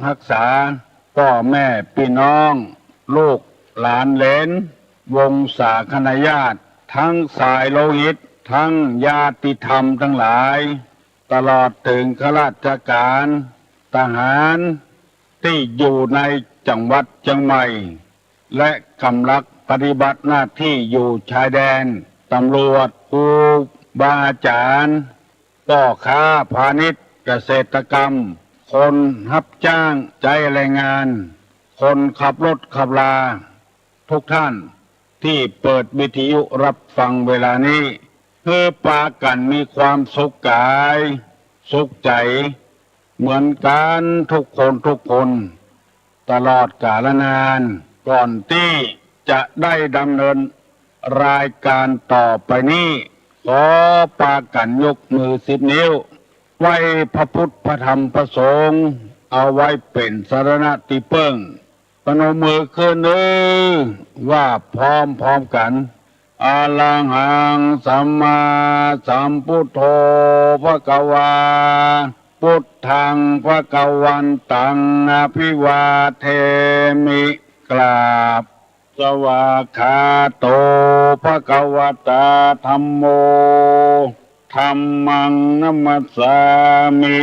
รักษาพ่อแม่พี่น้องลูกหลานเหลนวงศาคณาญาติทั้งสายโลหิตทั้งญาติธรรมทั้งหลายตลอดถึงข้าราชการทหารที่อยู่ในจังหวัดเชียงใหม่และกำลังปฏิบัติหน้าที่อยู่ชายแดนตำรวจครูบาอาจารย์พ่อค้าพาณิชย์เกษตรกรรมคนรับจ้างใจแรงงานคนขับรถขับลาทุกท่านที่เปิดวิทยุรับฟังเวลานี้เพื่อปากันมีความสุขกายสุขใจเหมือนกันทุกคนตลอดกาลนานก่อนที่จะได้ดำเนินรายการต่อไปนี้ขอปากันยกมือ10 นิ้วไว้พระพุทธพระธรรมพระสงฆ์เอาไว้เป็นสรณะที่พึ่งพนมมือขึ้นว่าพร้อมกันอะระหังสัมมาสัมพุทโธภควาพุทธังภควันตังอภิวาเทมิกราบสวากขาโตภควตาธัมโมธัมมังนัมมัสสามิ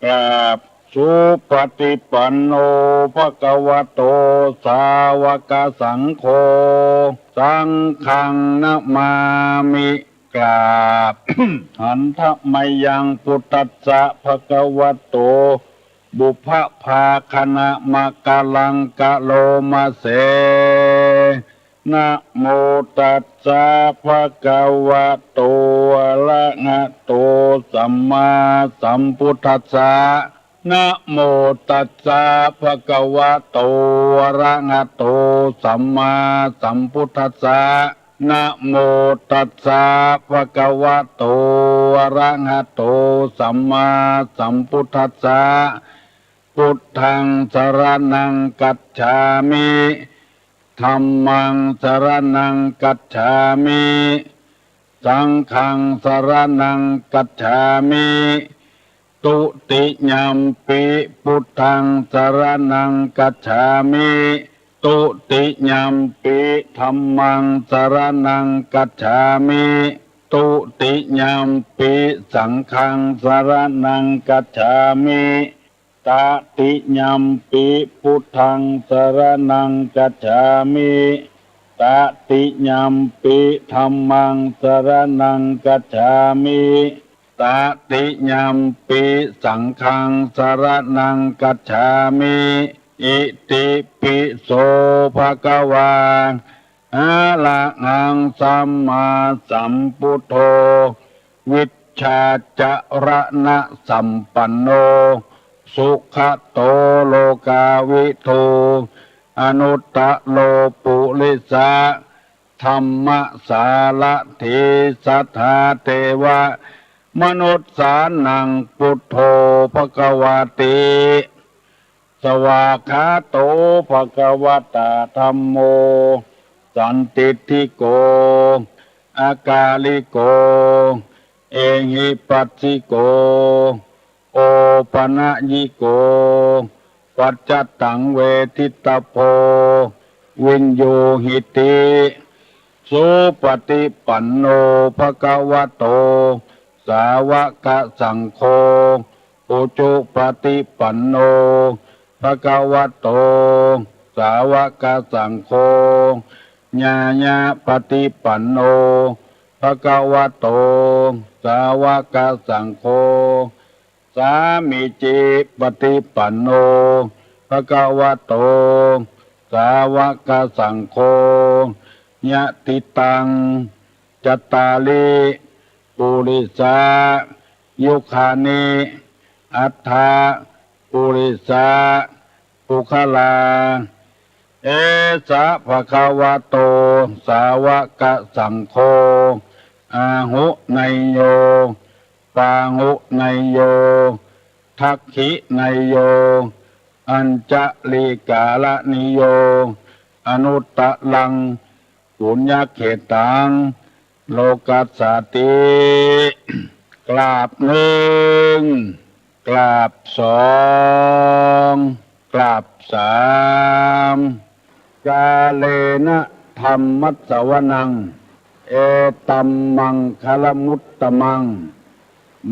กราบสุปฏิปันโนภควโตสาวกสังโฆสังฆังนะมามิกราบ หันทมยังพุทธัสสะภควโตบุพภาคณะมะกะลังกะโลมาเสนะโมตัสสะภะคะวะโตอะระหะโตสัมมาสัมพุทธัสสะนะโมตัสสะภะคะวะโตอะระหะโตสัมมาสัมพุทธัสสะนะโมตัสสะภะคะวะโตอะระหะโตสัมมาสัมพุทธัสสะพุทธังสรณังกัจฉามิธัมมังสรณังกัจฉามิสังฆังสรณังกัจฉามิตุติยัมปิพุทธังสรณังกัจฉามิตุติยัมปิธัมมังสรณังกัจฉามิตุติยัมปิสังฆังสรณังกัจฉามิตติยัมปิพุทธังสรณังกัจฉามิตติยัมปิธัมมังสรณังกัจฉามิตติยัมปิสังฆังสรณังกัจฉามิอิติปิโสภะคะวาอะระหังสัมมาสัมพุทโธวิชชาจรณะสัมปันโนสุขโตโลกาวิทูอนุตตะโลปุริสะธรรมสารถิสัทธาเทวะมนุษย์สานังพุทโธภควติสวากขาโตภควตาธัมโมสันติทิโกอากาลิโกเอหิปัสสิโกโอปะนะยิโกปัจจตังเวทิตาโพวินโยหิติสุปฏิปันโนภควโตสาวกสังโฆอุจุปฏิปันโนภควโตสาวกสังโฆญาญาปฏิปันโนภควโตสาวกสังโฆสามิจิปฏิปันโนภควโตสาวกสังโฆญะติตังจัตตาลิปุริสายุคานิอัฏฐาปุริสาปุคลาเอสะภะคะวะโตสาวกสังโฆอาหุไนโยปาหุไนโยทักขิไนโยอัญจลิกาลนิโยอนุตตะลังปุญญเขตังโลกัสสติกราบหนึ่งกราบสอง กราบสามกาเลนะธรรมัสสวนังเอตัมมังคลมุตตมัง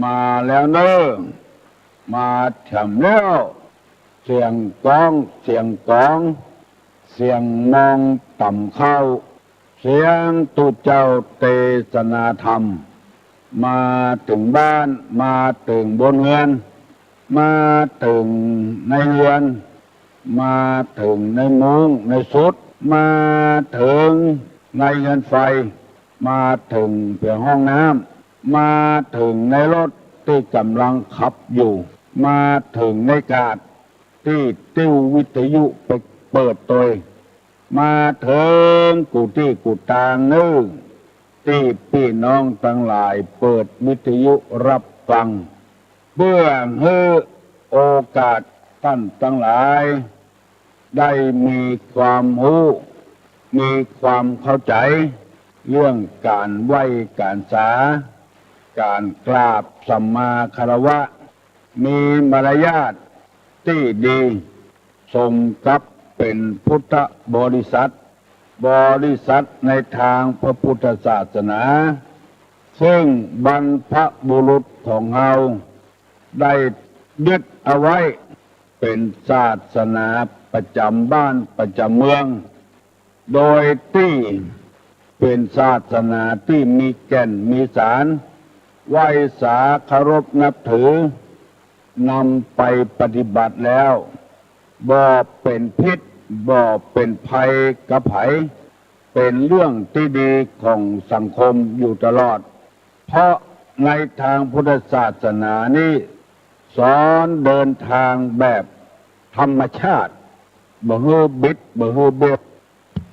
มาแล้วเนอะมาถึงแล้วเสียงก้องเสียงก้องเสียงมองต่ำเข้าเสียงตุเจ้าเทศนาธรรมมาถึงบ้านมาถึงบนเรือนมาถึงในเรือนมาถึงในมุ้งในสุดมาถึงในเรือนไฟมาถึงเพียงห้องน้ำมาถึงในรถที่กำลังขับอยู่มาถึงในกาดที่ติ้ววิทยุไปเปิดตัวมาถึงกูที่กูตางนึกที่พี่น้องทั้งหลายเปิดวิทยุรับฟังเพื่อให้โอกาสท่านทั้งหลายได้มีความรู้มีความเข้าใจเรื่องการไหว้การสาการกราบสัมมาคารวะมีมารยาทที่ดีสมกับเป็นพุทธบริษัทในทางพระพุทธศาสนาซึ่งบรรพบุรุษของเราได้ยึดเอาไว้เป็นศาสนาประจำบ้านประจำเมืองโดยที่เป็นศาสนาที่มีแก่นมีสารไหว้สาเคารพนับถือนำไปปฏิบัติแล้วบ่เป็นพิษบ่เป็นภัยกับไผเป็นเรื่องที่ดีของสังคมอยู่ตลอดเพราะในทางพุทธศาสนานี้สอนเดินทางแบบธรรมชาติบ่ฮือบิดบ่ฮือเบียด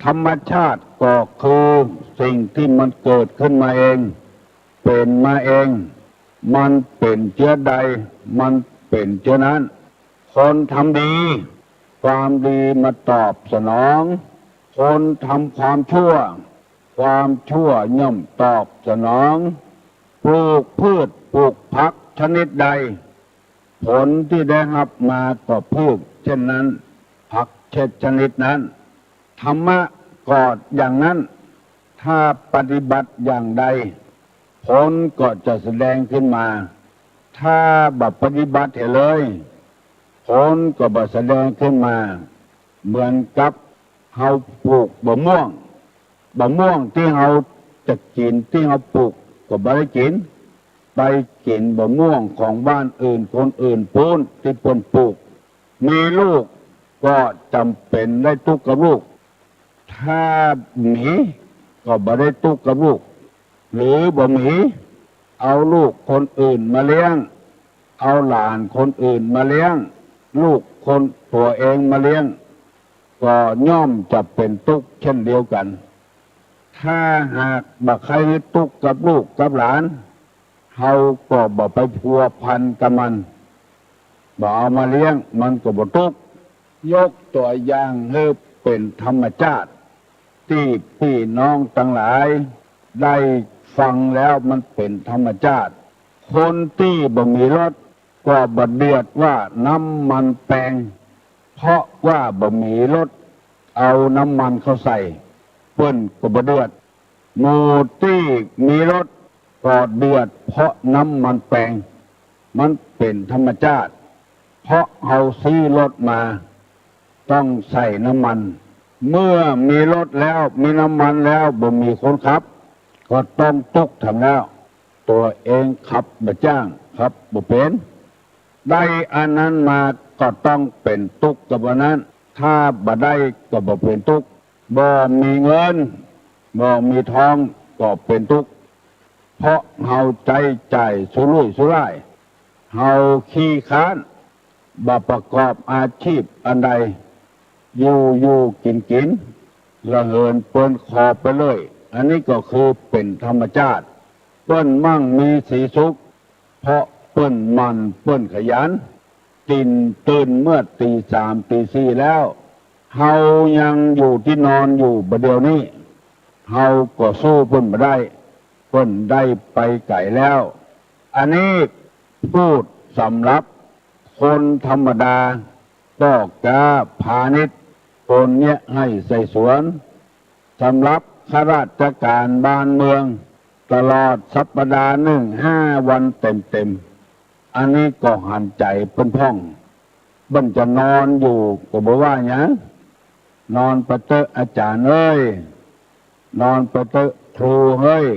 ธรรมชาติก็คือสิ่งที่มันเกิดขึ้นมาเองเป็นมาเองมันเป็นเชื้อใดมันเป็นเชื้อนั้นคนทำดีความดีมาตอบสนองคนทำความชั่วย่อมตอบสนองปลูกพืชปลูกผักชนิดใดผลที่ได้รับมาก็พืชเช่นนั้นผักชนิดนั้นธรรมะก็อย่างนั้นถ้าปฏิบัติอย่างใดผลก็จะแสดงขึ้นมาถ้าแบบปฏิบัติเลยผลก็บ่แสดงขึ้นมาเหมือนกับเฮาปลูกมะม่วงที่เฮาจะกินที่เฮาปลูกก็บ่ได้กินไปกินมะม่วงของบ้านอื่นคนอื่นพูนที่เพิ่นปลูกมีลูกก็จำเป็นได้ทุกข์กับลูกถ้าหมีก็บ่ได้ทุกข์กับลูกหรือบ่หมีเอาลูกคนอื่นมาเลี้ยงเอาหลานคนอื่นมาเลี้ยงลูกคนตัวเองมาเลี้ยงก็ย่อมจะเป็นทุกข์เช่นเดียวกันถ้าหากบ่ใครทุกข์กับลูกกับหลานเฮาก็บ่ไปพัวพันกับมันบ่เอามาเลี้ยงมันก็บ่ทุกข์ยกตัวอย่างให้เป็นธรรมชาติที่พี่น้องทั้งหลายได้ฟังแล้วมันเป็นธรรมชาติคนที่บ่มีรถก็บ่เดือดว่าน้ำมันแพงเพราะว่าบ่มีรถเอาน้ำมันเข้าใส่เปิ้นก็บ่เดือดหมู่ที่มีรถก็เดือดเพราะน้ำมันแพงมันเป็นธรรมชาติเพราะเอาซื้อรถมาต้องใส่น้ำมันเมื่อมีรถแล้วมีน้ำมันแล้วบ่มีคนขับก็ต้องตกทำแล้วตัวเองขับบ่จ้างขับบ่เป็นได้อันนั้นมาก็ต้องเป็นทุกข์กับอันนั้นถ้าบ่ได้ก็บ่เป็นทุกข์บ่มีเงินบ่มีทองก็เป็นทุกข์เพราะเฮาใจสุรุ่ยสุร่ายเฮาขี้ค้านบ่ประกอบอาชีพอันใดอยู่กินละเหินเปิ้นขอบไปเลยอันนี้ก็คือเป็นธรรมชาติเปิ้นมั่งมีสีสุขเพราะเปิ้นมันเปิ้นขยันตื่นเมื่อตีสามตีสี่แล้วเฮายังอยู่ที่นอนอยู่ประเดี๋ยวนี้เฮาก็สู้เปิ้นบ่ได้เปิ้นได้ไปไกลแล้วอันนี้พูดสำหรับคนธรรมดา ตอกกาพาณิชย์โอนเนี่ยให้ใส่สวนสำหรับข้าราชการบ้านเมืองตลอดสัปดาห์หนึ่ง5 วันเต็มอันนี้ก็หันใจเพิ่นพ่องบันจะนอนอยู่ก็บอกว่าหยังนอนประเตอะอาจารย์เอ้ยนอนประเตอะครูเฮ้ย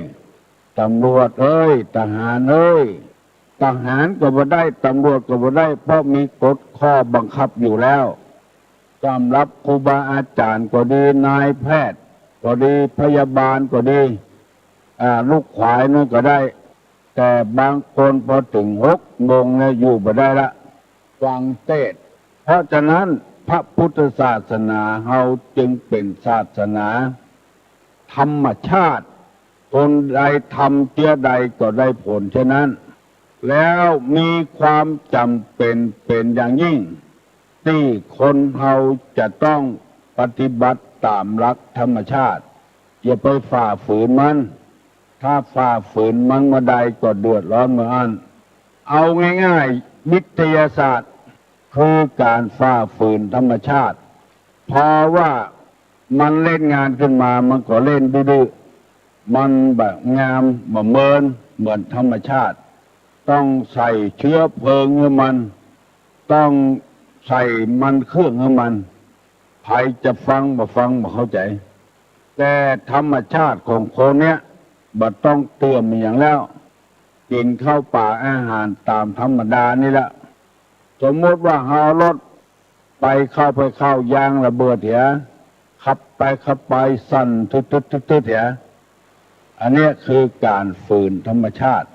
ตำรวจเอ้ยทหารเอ้ยทหารก็บ่ได้ตำรวจก็บ่ได้เพราะมีกฎข้อบังคับอยู่แล้วสำหรับครูบาอาจารย์ก็ดีนายแพทย์ก็ดีพยาบาลก็ดีลูกขวายนั่นก็ได้แต่บางคนพอถึง6 โมงเนี่ยอยู่บ่ได้ละฟังเทศน์เพราะฉะนั้นพระพุทธศาสนาเฮาจึงเป็นศาสนาธรรมชาติคนใดทำเจือใดก็ได้ผลฉะนั้นแล้วมีความจำเป็นอย่างยิ่งที่คนเฮาจะต้องปฏิบัติตามหลักธรรมชาติอย่าไปฝ่าฝืนมันถ้าฝ่าฝืนมันเมื่อใดก็เดือดร้อนเมื่อนั้นเอาง่ายๆวิทยาศาสตร์คือการฝ่าฝืนธรรมชาติเพราะว่ามันเล่นงานขึ้นมามันก็เล่นดื้อๆมันแบบงามแบบเหมือนธรรมชาติต้องใส่เชื้อเพลิงให้มันต้องใส่มันเครื่องให้มันใครจะฟังบ่เข้าใจแต่ธรรมชาติของคนเนี้ยบ่ต้องเตือนอย่างแล้วกินข้าวป่าอาหารตามธรรมดานี่แหละสมมติว่าเฮารถไปเข้ายางระเบิดเถียขับไปสั่นทึดเถียอันนี้คือการฝืนธรรมชาติ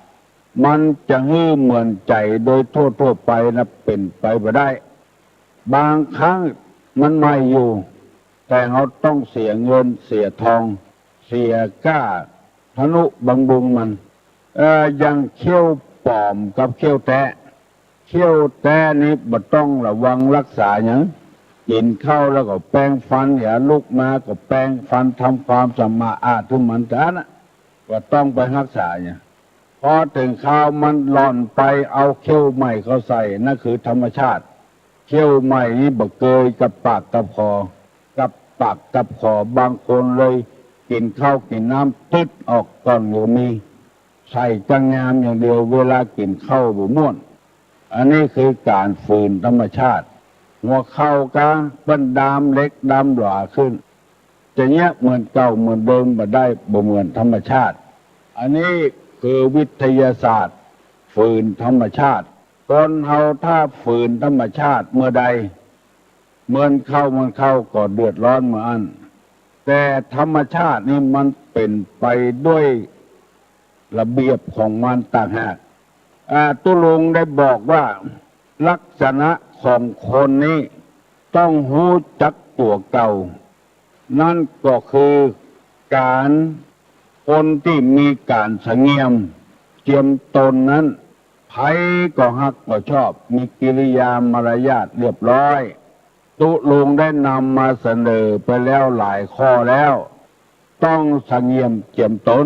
มันจะฮื้อเหมือนใจโดยทั่วไปนะเป็นไปบ่ได้บางครั้งมันไม่อยู่แต่เราต้องเสียเงินเสียทองเสียก้าทนุบำรุงมันยังเขี้ยวปลอมกับเขี้ยวแตะเขี้ยวแตะนี้บ่ต้องระวังรักษาอย่างกินข้าวแล้วก็แปรงฟันอย่าลุกมาก็แปรงฟันทำความสะอาดทุกมันแต่นะว่าต้องไปรักษาเนี่ยพอถึงข้าวมันหล่อนไปเอาเขี้ยวใหม่เขาใส่นั่นคือธรรมชาติเขี้ยวใหม่นี้บ่เกยกับปากกับคอกับปากกับคอบางคนเลยกินข้าวกินน้ำตึ๊ดออกก่อนอยู่มีใส่จังงามอย่างเดียวเวลากินข้าวบ่ม่วนอันนี้คือการฝืนธรรมชาติหัวเข่ากลางเป็นดามเล็กดามหล่าขึ้นจะเนี้ยเหมือนเก่าเหมือนเดิมบ่ได้บ่เหมือนธรรมชาติอันนี้คือวิทยาศาสตร์ฝืนธรรมชาติคนเฮาถ้าฝืนธรรมชาติเมื่อใดเหมือนเข้าก็เดือดร้อนเหมือนอันแต่ธรรมชาตินี่มันเป็นไปด้วยระเบียบของมันต่างหากตุลงได้บอกว่าลักษณะของคนนี้ต้องรู้จักตัวเก่านั่นก็คือการคนที่มีการเสงี่ยมเจียมตนนั้นไผก็ฮักก็ชอบมีกิริยามารยาทเรียบร้อยตุลงได้นำมาเสนอไปแล้วหลายข้อแล้วต้องเสงี่ยมเจียมตน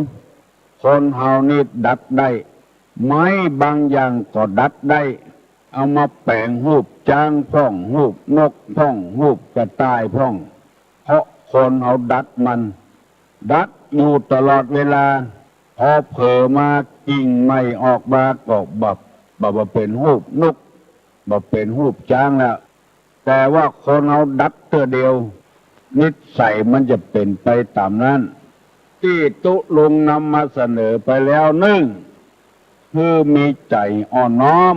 คนเฮานี่ดัดได้ไม้บางอย่างก็ดัดได้เอามาแปลงรูปจ้างพ่องรูปนกพ่องรูปกระต่ายพ่องเพราะคนเอาดัดมันดัดอยู่ตลอดเวลาพอเผลอมากิ่งไม่ออกมาก็บ่เป็นรูปนกบ่เป็นรูปจ้างแล้วแต่ว่าคนเอาดัดตัวเดียวนิสัยมันจะเป็นไปตามนั้นที่ตุลงนำมาเสนอไปแล้วคือมีใจอ่อนน้อม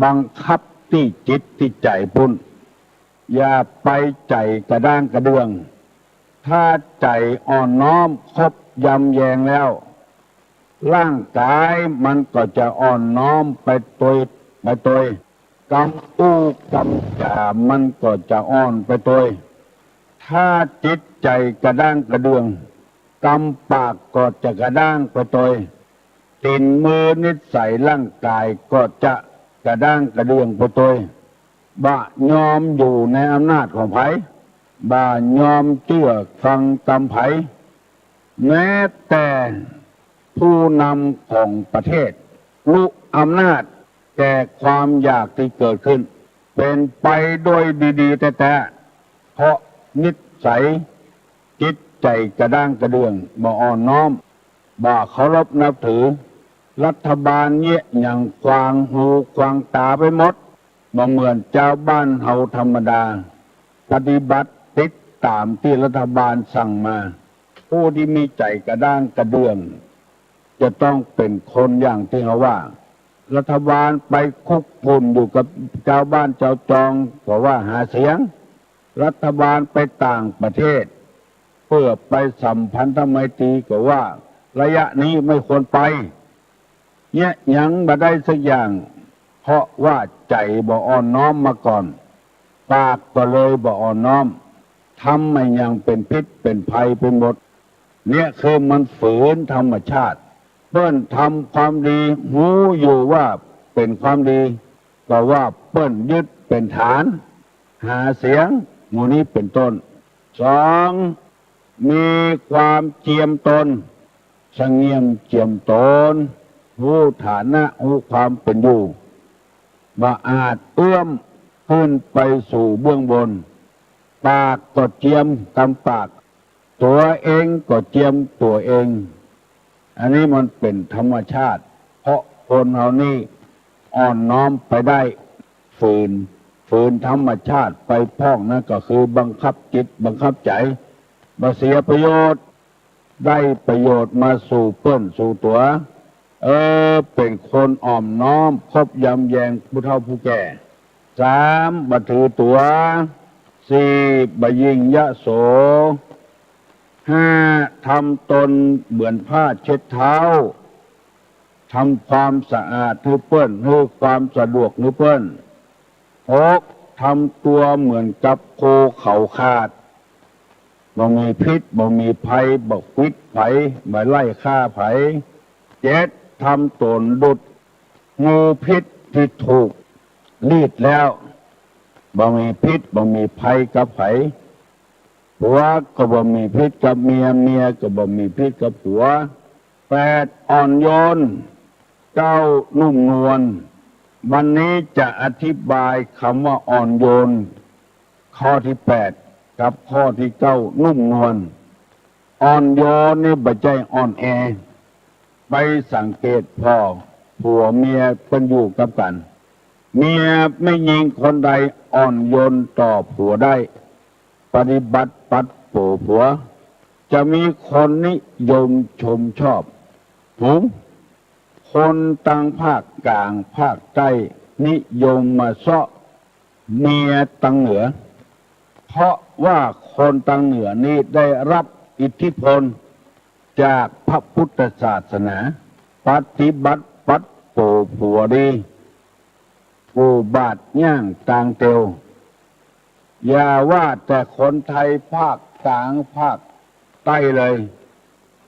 บังคับที่จิตที่ใจพุ่นอย่าไปใจกระด้างกระเดืองถ้าใจอ่อนน้อมครบยำแยงแล้วร่างกายมันก็จะอ่อนน้อมไปตัวกำอู้กำจามันก็จะอ่อนไปตัวถ้าจิตใจกระด้างกระเดืองกำปากก็จะกระด้างไปตัวตีนมือนิสัยร่างกายก็จะกระด้างกระเดืองไปตัวบ่ยอมอยู่ในอำนาจของไผบ่ยอมเชื่อฟังตามไผแม้แต่ผู้นำของประเทศรู้อำนาจแต่ความอยากที่เกิดขึ้นป เป็นไปด้วยดีๆแต่เพราะนิสัยจิตใจกระด้างกระเดื่องบ่อ่อนน้อมบ่เคารพนับถือรัฐบาลเนี่ยอย่างกวางหูกวางตาไปหมดบ่เหมือนเจ้าบ้านเฮาธรรมดาปฏิบัติติดตามที่รัฐบาลสั่งมาผู้ที่มีใจกระด้างกระเดื่องจะต้องเป็นคนอย่างที่เขาว่ารัฐบาลไปคุกคุนอยู่กับเจ้าบ้านเจ้าจองเพราะว่าหาเสียงรัฐบาลไปต่างประเทศเพื่อไปสัมพันธไมตรีก็ว่าระยะนี้ไม่ควรไปเนี่ยยังบ่ได้สักอย่างเพราะว่าใจบ่อ่อนน้อมมาก่อนปากก็เลยบ่อ่อนน้อมทำไม่ยังเป็นพิษเป็นภัยไปหมดเนี่ยคือมันฝืนธรรมชาติเปิ้นทำความดีหูอยู่ว่าเป็นความดีก็ว่าเปิ้นยึดเป็นฐานหาเสียงหมู่นี้เป็นต้นสองมีความเจียมตนสงเงียมเจียมตนรู้ฐานะรู้ความเป็นอยู่บ่อาจเอื้อมขึ้นไปสู่เบื้องบนปากก็เจียมกำปากตัวเองก็เจียมตัวเองอันนี้มันเป็นธรรมชาติเพราะคนเรานี่อ่อนน้อมไปได้ฝืนธรรมชาติไปพ้องนั่นก็คือบังคับจิตบังคับใจมาเสียประโยชน์ได้ประโยชน์มาสู่เปิ้นสู่ตัวเป็นคนอ่อมน้อมคบยำแยงผู้เฒ่าผู้แก่สามบ่ถือตัวสี่บ่ยิ่งยโสห้าทำตนเหมือนผ้าเช็ดเท้าทำความสะอาดให้เปิ้นให้ความสะดวกให้เปิ้นหกทำตัวเหมือนกับโคเขาขาดบ่มีพิษบ่มีภัยบ่ฟิดไผบ่ไล่ฆ่าไผเจ็ดทำตนดุจงูพิษที่ถูกรีดแล้วบ่มีพิษบ่มีภัยกับไผผัวก็บ่มีพิษกับเมียเมียก็บ่มีพิษกับผัวแปดอ่อนโยนเก้านุ่มนวลวันนี้จะอธิบายคำว่าอ่อนโยนข้อที่แปดกับข้อที่เก้านุ่มนวลอ่อนโยนนี่บ่ใจอ่อนแอไปสังเกตพ่อผัวเมียเป็นอยู่กับกันเมียไม่ยิงคนใดอ่อนโยนต่อผัวได้ปฏิบัติปัดโผผัวจะมีคนนิยมชมชอบผมคนต่างภาคกลางภาคใต้นิยมมาเสาะเมียตังเหนือเพราะว่าคนตังเหนือนี้ได้รับอิทธิพลจากพระพุทธศาสนาปฏิบัติปัดโผผัวดีกูบาดย่างต่างเตียวอย่าว่าแต่คนไทยภาคกลางภาคใต้เลย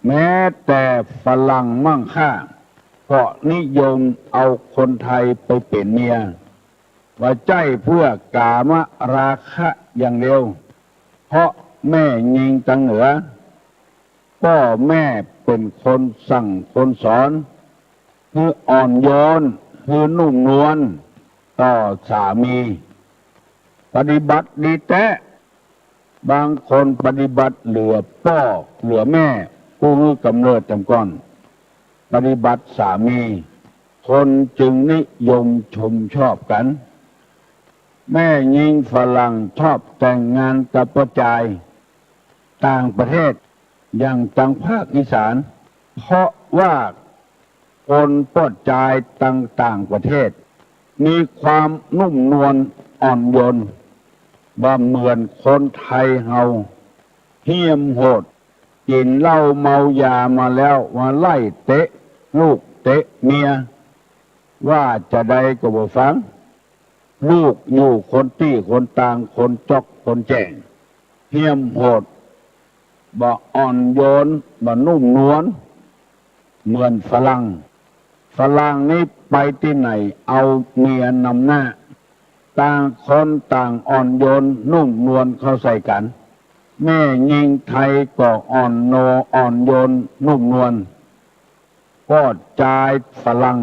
แม้แต่ฝรั่งมั่งค่าก็นิยมเอาคนไทยไปเป็นเมียว่าใจเพื่อกามราคะอย่างเดียวเพราะแม่ยิงตังเหนือพ่อแม่เป็นคนสั่งคนสอนคืออ่อนโยนคือนุ่มนวลต่อสามีปฏิบัติดีแท้บางคนปฏิบัติเหลือพ่อเหลือแม่ผู้มือกำเนิดจำก่อนปฏิบัติสามีคนจึงนิยมชมชอบกันแม่ยิงฝรั่งชอบแต่งงานกับผู้ชายต่างประเทศอย่างจังภาคอีสานเพราะว่าคนผู้ชายต่างประเทศมีความนุ่มนวลอ่อนโยนบ่เหมือนคนไทยเฮาเหี้ยมโหดกินเหล้าเมายามาแล้วมาไล่เตะลูกเตะเมียว่าจะได้ก็บ่ฟังลูกอยู่คนตี้คนต่างคนจอกคนแจ้งเหี้ยมโหดบ่อ่อนโยนบ่นุ่มนวลเหมือนฝรั่งนี้ไปที่ไหนเอาเมียนำหน้าต่างคนต่างอ่อนโยนนุ่มนวลเข้าใส่กันแม่ยิงไทยก็อ่อนโยนนุ่มนวลพ่อชายฝรั่ง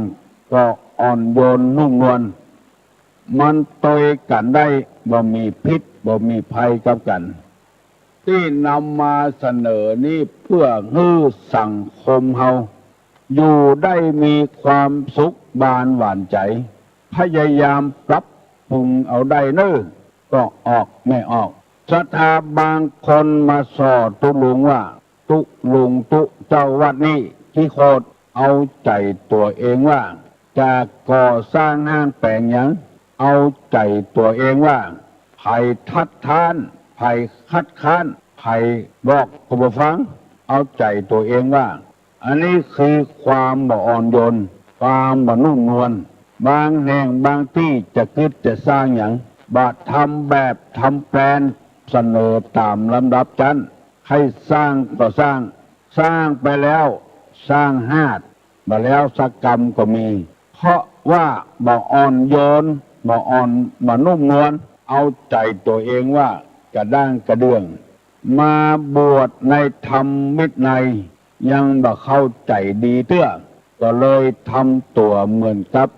ก็อ่อนโยนนุ่มนวล มันต่อยกันได้บ่มีพิษบ่มีภัยกับกันที่นำมาเสนอนี้เพื่อให้สังคมเฮาอยู่ได้มีความสุขบานหวานใจพยายามปรับปรุงเอาได้เน้อก็ออกไม่ออกศรัทธาบางคนมาสอตุลุงว่าตุลุงตุเจ้าวัดนี้ที่โคตรเอาใจตัวเองว่าจะก่อสร้างห้างแปลงหยังเอาใจตัวเองว่าไผ่ทัดทานไผ่คัดค้านไผ่บอกกบฟังเอาใจตัวเองว่าอันนี้คือความบ่อ่อนโยนความบ่นุ่มนวลบางแห่งบางที่จะคิดจะสร้างอย่างบาทำแบบทำแปลนเสนอตามลำดับชั้นให้สร้างก็สร้างไปแล้วสร้างหาดมาแล้วสักกรรมก็มีเพราะว่าบ่อ่อนโยนบ่นุ่มนวลเอาใจตัวเองว่ากระด้างกระเดื่องมาบวชในธรรมวินัยยังบ่เข้าใจดีเตื้อก็เลยทำตัวเหมือนกับ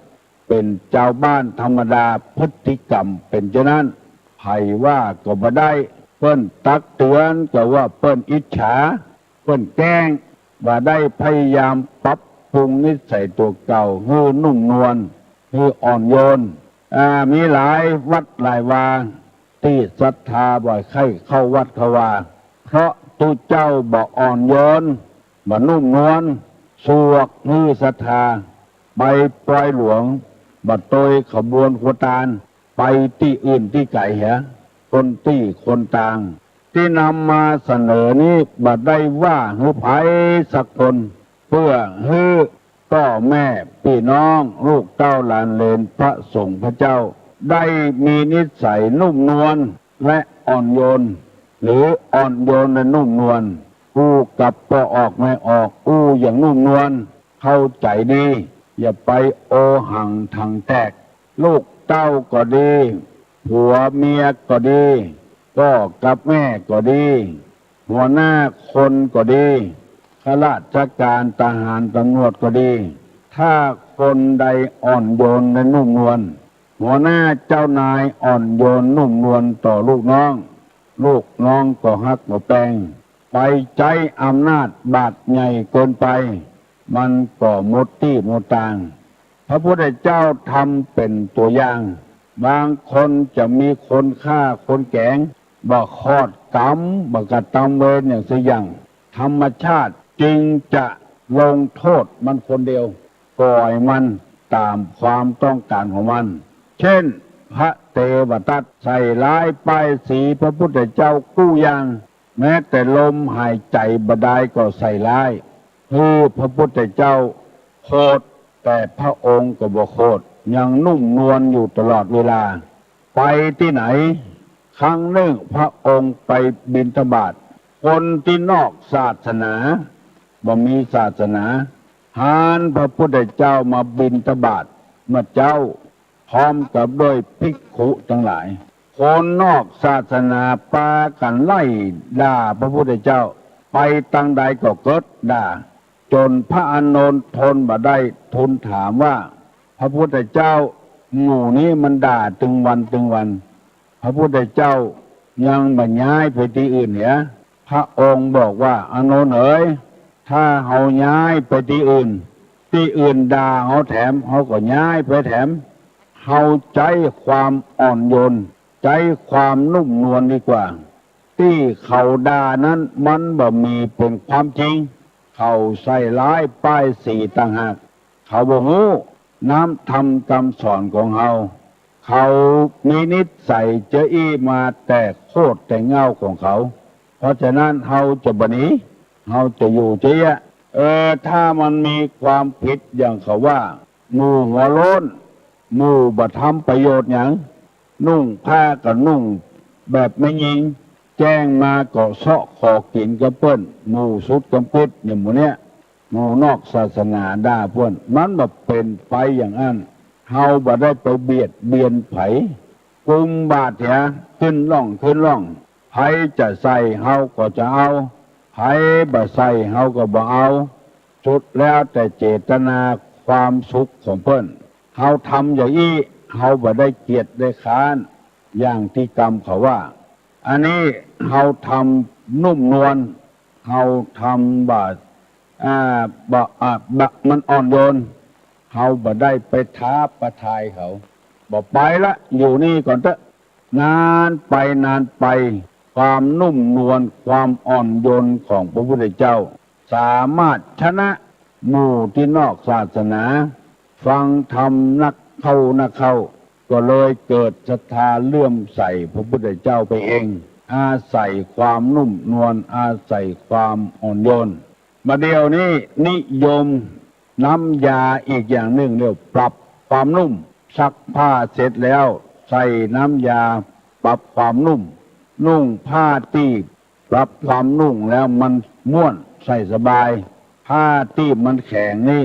เป็นเจ้าบ้านธรรมดาพฤติกรรมเป็นเช่นนั้นไผว่าก็บ่ได้เปิ้นตักเตือนก็ว่าเปิ้นอิจฉาเปิ้นแกล้งว่าได้พยายามปรับปรุงนิสัยตัวเก่าให้นุ่มนวลให้อ่อนโยนมีหลายวัดหลายวาที่ศรัทธาบ่อยไข้เข้าวัดเขาว่าเพราะตุเจ้าบ่อ่อนโยนบ่นุ่มนวลสวกมือศรัทธาไปปล่อยหลวงบ่โตยขบวนขตานไปที่อื่นที่ไกลเหรอคนที่คนต่างที่นำมาเสนอนี้บ่ได้ว่าให้ไผสักคนเพื่อให้พ่อแม่พี่น้องลูกเต้าหลานเลนพระสงฆ์พระเจ้าได้มีนิสัยนุ่มนวลและอ่อนโยนหรืออ่อนโยนและนุ่มนวลอู้กับพอออกไม่ออกอู้อย่างนุ่มนวลเข้าใจดีอย่าไปโอหังทังแตกลูกเต้าก็ดีผัวเมียก็ดีก็กับแม่ก็ดีหัวหน้าคนก็ดีข้าราชการทหารตำรวจก็ดีถ้าคนใดอ่อนโยนและนุ่มนวลหัวหน้าเจ้านายอ่อนโยนนุ่มนวลต่อลูกน้องก็ฮักก็แปลงไปใจอำนาจบาดใหญ่เกินไปมันก็หมดที่หมดทางพระพุทธเจ้าทำเป็นตัวอย่างบางคนจะมีคนฆ่าคนแกงบ่คอดกรรมบ่กระทำเวรอย่างเสียอย่างธรรมชาติจึงจะลงโทษมันคนเดียวปล่อยมันตามความต้องการของมันเช่นพระเทวทัตใส่ร้ายป้ายสีพระพุทธเจ้ากู้ยังแม้แต่ลมหายใจบดายก็ใส่ร้ายคือพระพุทธเจ้าโคตรแต่พระองค์ก็บ่โคตรยังนุ่มนวลอยู่ตลอดเวลาไปที่ไหนครั้งหนึ่งพระองค์ไปบิณฑบาตคนที่นอกศาสนาบ่มีศาสนาหานพระพุทธเจ้ามาบิณฑบาตมาเจ้าพร้อมกับด้วยภิกขุทั้งหลายคนนอกศาสนาปากันไล่ด่าพระพุทธเจ้าไปตั้งใดก็เกิดด่าจนพระอานนท์ทนบ่ได้ทูลถามว่าพระพุทธเจ้าหมู่นี้มันด่าตึงวันพระพุทธเจ้ายังบ่ย้ายไปที่อื่นเนี่ยพระองค์บอกว่าอานนท์เอ๋ยถ้าเฮาย้ายไปที่อื่นด่าเฮาแถมเฮาก็ย้ายไปแถมเฮาใจความอ่อนโยนใจความนุ่มนวลดีกว่าที่เขาด่านั้นมันบ่มีเป็นความจริงเขาใส่ร้ายป้ายสีต่างหากเขาบ่ฮู้น้ำธรรมคำสอนของเฮาเขามีนิสัยเจ้อี้มาแต่โคตรแต่เงาของเขาเพราะฉะนั้นเฮาจะบ่หนีเฮาจะอยู่เจี๊ยถ้ามันมีความผิดอย่างเขาว่าหมู่หัวโล้นหมู่บ่ทำประโยชน์หยังนุ่งผ้าก็นุ่งแบบไม่ยิงแจ้งมาก็เสาะขอกินกับเปิ้นหมู่สุดกำปิดอย่างหมู่เนี้ยหมู่นอกศาสนาด่าเพิ่นมันบ่เป็นไปอย่างนั้นเฮาบ่ได้ไปเบียดเบียนไผกุมบาดเหียขึ้นร่องไผจะใส่เฮาก็จะเอาไผบ่ใส่เฮาก็บ่เอาสุดแล้วแต่เจตนาความสุขของเพิ่นเฮาทำอย่างนี้ เฮาบ่ได้เกียรติได้ค้านอย่างที่กรรมเขาว่าอันนี้เฮาทำนุ่มนวลเฮาทำมันอ่อนโยนเฮาบ่ได้ไปท้าประทายเขาบ่ไปละอยู่นี่ก่อนเถอะนานไปนานไปความนุ่มนวลความอ่อนโยนของพระพุทธเจ้าสามารถชนะหมู่ที่นอกศาสนาฟังธรรมนักเข้าก็เลยเกิดศรัทธาเลื่อมใสพระพุทธเจ้าไปเองอาศัยความนุ่มนวลอาศัยความอ่อนโยนมาเดี๋ยวนี้นิยมน้ำยาอีกอย่างหนึ่งเรียกปรับความนุ่มซักผ้าเสร็จแล้วใส่น้ำยาปรับความนุ่มนุ่งผ้าตีบปรับความนุ่งแล้วมันม่วนใส่สบายผ้าตีบมันแข็งนี่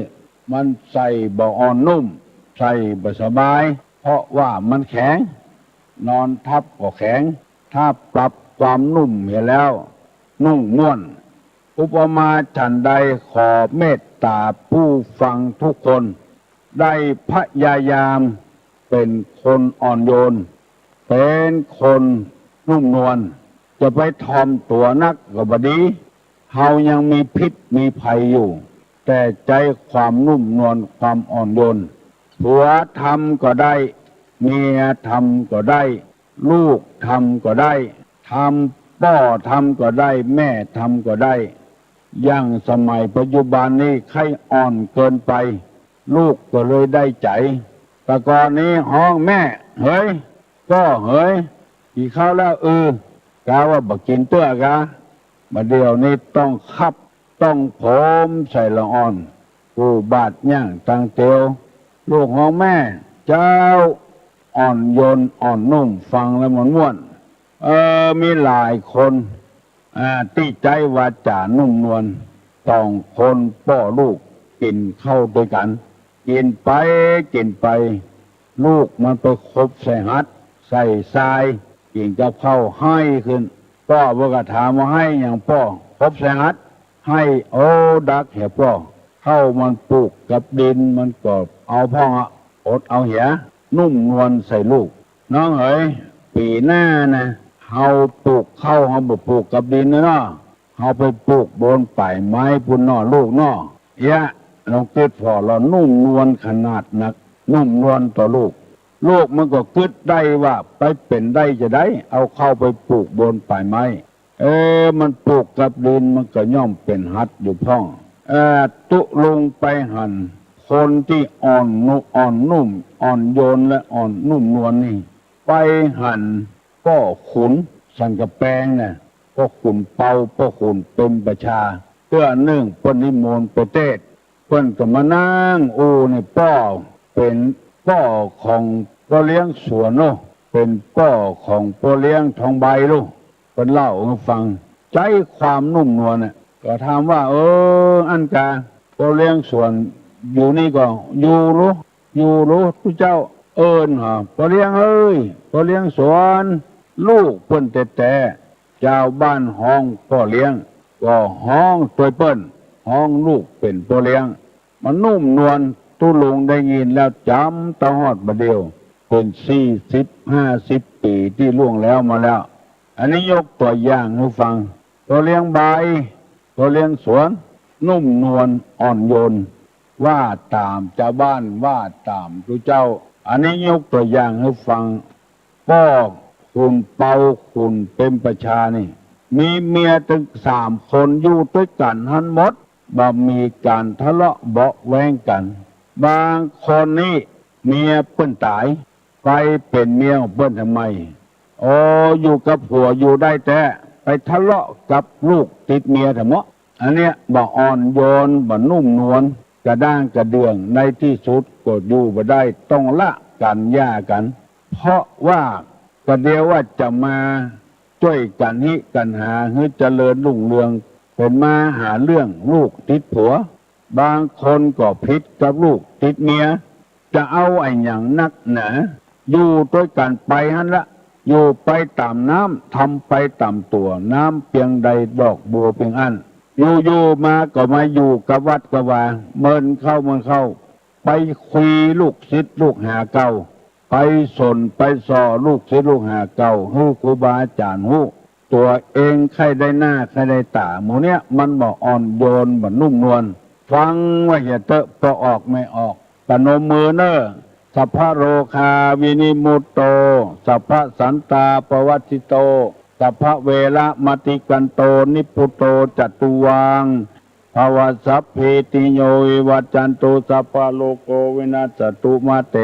มันใส่บ่อ่อนนุ่มใส่บ่สบายเพราะว่ามันแข็งนอนทับก็แข็งถ้าปรับความนุ่มเห็นแล้วนุ่งม่วนอุปมาฉันใดขอเมตตาผู้ฟังทุกคนได้พยายามเป็นคนอ่อนโยนเป็นคนนุ่มนวลจะไปทอมตัวนักก็บ่ดีเฮายังมีพิษมีภัยอยู่แต่ใจความนุ่มนวลความอ่อนโยนผัวทำก็ได้เมียทำก็ได้ลูกทำก็ได้ทำพ่อทำก็ได้แม่ทำก็ได้อย่างสมัยปัจจุบันนี้ใครอ่อนเกินไปลูกก็เลยได้ใจแต่ก่อนนี้ห้องแม่เฮ้ยก็เฮ้ยกี่ข้าวแล้วกาว่าบักกินเตื้อกะมาเดี๋ยวนี้ต้องคับต้องผมใส่ละอ่อนผู้บาดย่างตังเตียวลูกของแม่เจ้าอ่อนโยนอ่อนนุ่มฟังแล้วมันม่วนมีหลายคนที่ใจวาจานุ่มนวลต้องคนพ่อลูกกินเข้าด้วยกันกินไปลูกมันไปคบใส่หัดใส่ทรายกินกับเข้าให้ขึ้นพ่อบอกว่าถามว่าให้อย่างพ่อคบใส่หัดให้ดักเหี้ยพ่อเข้ามันปลูกกับดินมันก็เอาพ่องอดเอาเหี้ยนุ่มนวลใส่ลูกน้องเอ๋ยปีหน้านะเฮาปลูกเข้าเฮาบ่ปลูกกับดินนะเนาะเฮาไปปลูกบนป่ายไม้พุ่นเนาะลูกเนาะลองคิดพอเรานุ่มนวลขนาดนักนุ่มนวลต่อลูกมันก็คิดได้ว่าไปเป็นได้จะได้เอาเข้าไปปลูกบนป่ายไม้มันปลูกกับดินมันก็ย่อมเป็นหัดอยู่พ่องตุลงไปหันคนที่อ่อนนุ่มอ่อนโยนและอ่อนนุ่มนวลนี่ไปหันก็ขุนสันกระแปงเนี่ยก็ขุนเป่าก็ขุนเป็นประชาเพื่อนึ่งปนิมนต์ประเทศเพิ่นก็มานั่งนี่ป้อเป็นป้อของพ่อเลี้ยงสวนเนาะเป็นป้อของพ่อเลี้ยงทองใบลูกเพิ่นเล่าให้ฟังใจความนุ่มนวลน่ะก็ถามว่าอันกาพ่อเลี้ยงสวนอยู่นี่ก็อยู่รู้ทุกเจ้าพ่อเลี้ยงพ่อเลี้ยงสวนลูกเพิ่นแต่เจ้าบ้านห้องพ่อเลี้ยงก็ห้องตัวเปิ้นห้องลูกเป็นพ่อเลี้ยงมันนุ่มนวลตุลุงได้ยินแล้วจำตะฮอดบัดเดียวเป็น40-50 ปีที่ล่วงแล้วมาแล้วอันนี้ยกตัวอย่างให้ฟังพ่อเลี้ยงใบพ่อเลี้ยงสวนนุ่มนวลอ่อนโยนว่าตามชาวบ้านว่าตามทุกเจ้าอันนี้ยกตัวอย่างให้ฟังพ่อคุณเป่าคุณเป็นประชานี่มีเมียถึง3 คนอยู่ด้วยกันทั้งหมดบ่มีการทะเลาะเบาะแว้งกันบางคนนี่เมียเปิ้นตายไปเป็นเมียของเปิ้นทำไมอยู่กับผัวอยู่ได้แต่ไปทะเลาะกับลูกติดเมียทำไมอันเนี้ยบ่อ่อนโยนบ่นุ่มนวลกระด้างกระเดื่องในที่สุดก็อยู่บ่ได้ต้องละกันหย่ากันเพราะว่าก็เดียวว่าจะมาช่วยกันกันหาให้เจริญรุ่งเรืองเป็นมาหาเรื่องลูกติดผัวบางคนก็ผิดกับลูกติดเมียจะเอาไอ้อย่างนักหนาอยู่ด้วยกันไปฮั่นละอยู่ไปตามน้ำทำไปตามตัวน้ำเพียงใดดอกบัวเพียงอันอยู่มาก็มาอยู่กับวัดกับวาเมินเข้าไปคุยลูกศิษย์ลูกหาเก่าไป สนไปส่อลูกศิษย์ลูกหาเก่าฮู้ครูบาอาจารย์ฮู้ตัวเองใครได้หน้าใครได้ตาหมูเนี้ยมันบ่อ่อนโยนบ่นุ่มนวลฟังว่าอย่าเตอะพอออกไม่ออกปนมมือเนอสัพพะโรคาวินิมุตโตสัพพะสันตาปวัตติโตสัพพะเวระมติกันโตนิพุโตจตุวังภวสัพเพติโยวิวัจจันตุสัพพะโลโกวินาศตุมาเต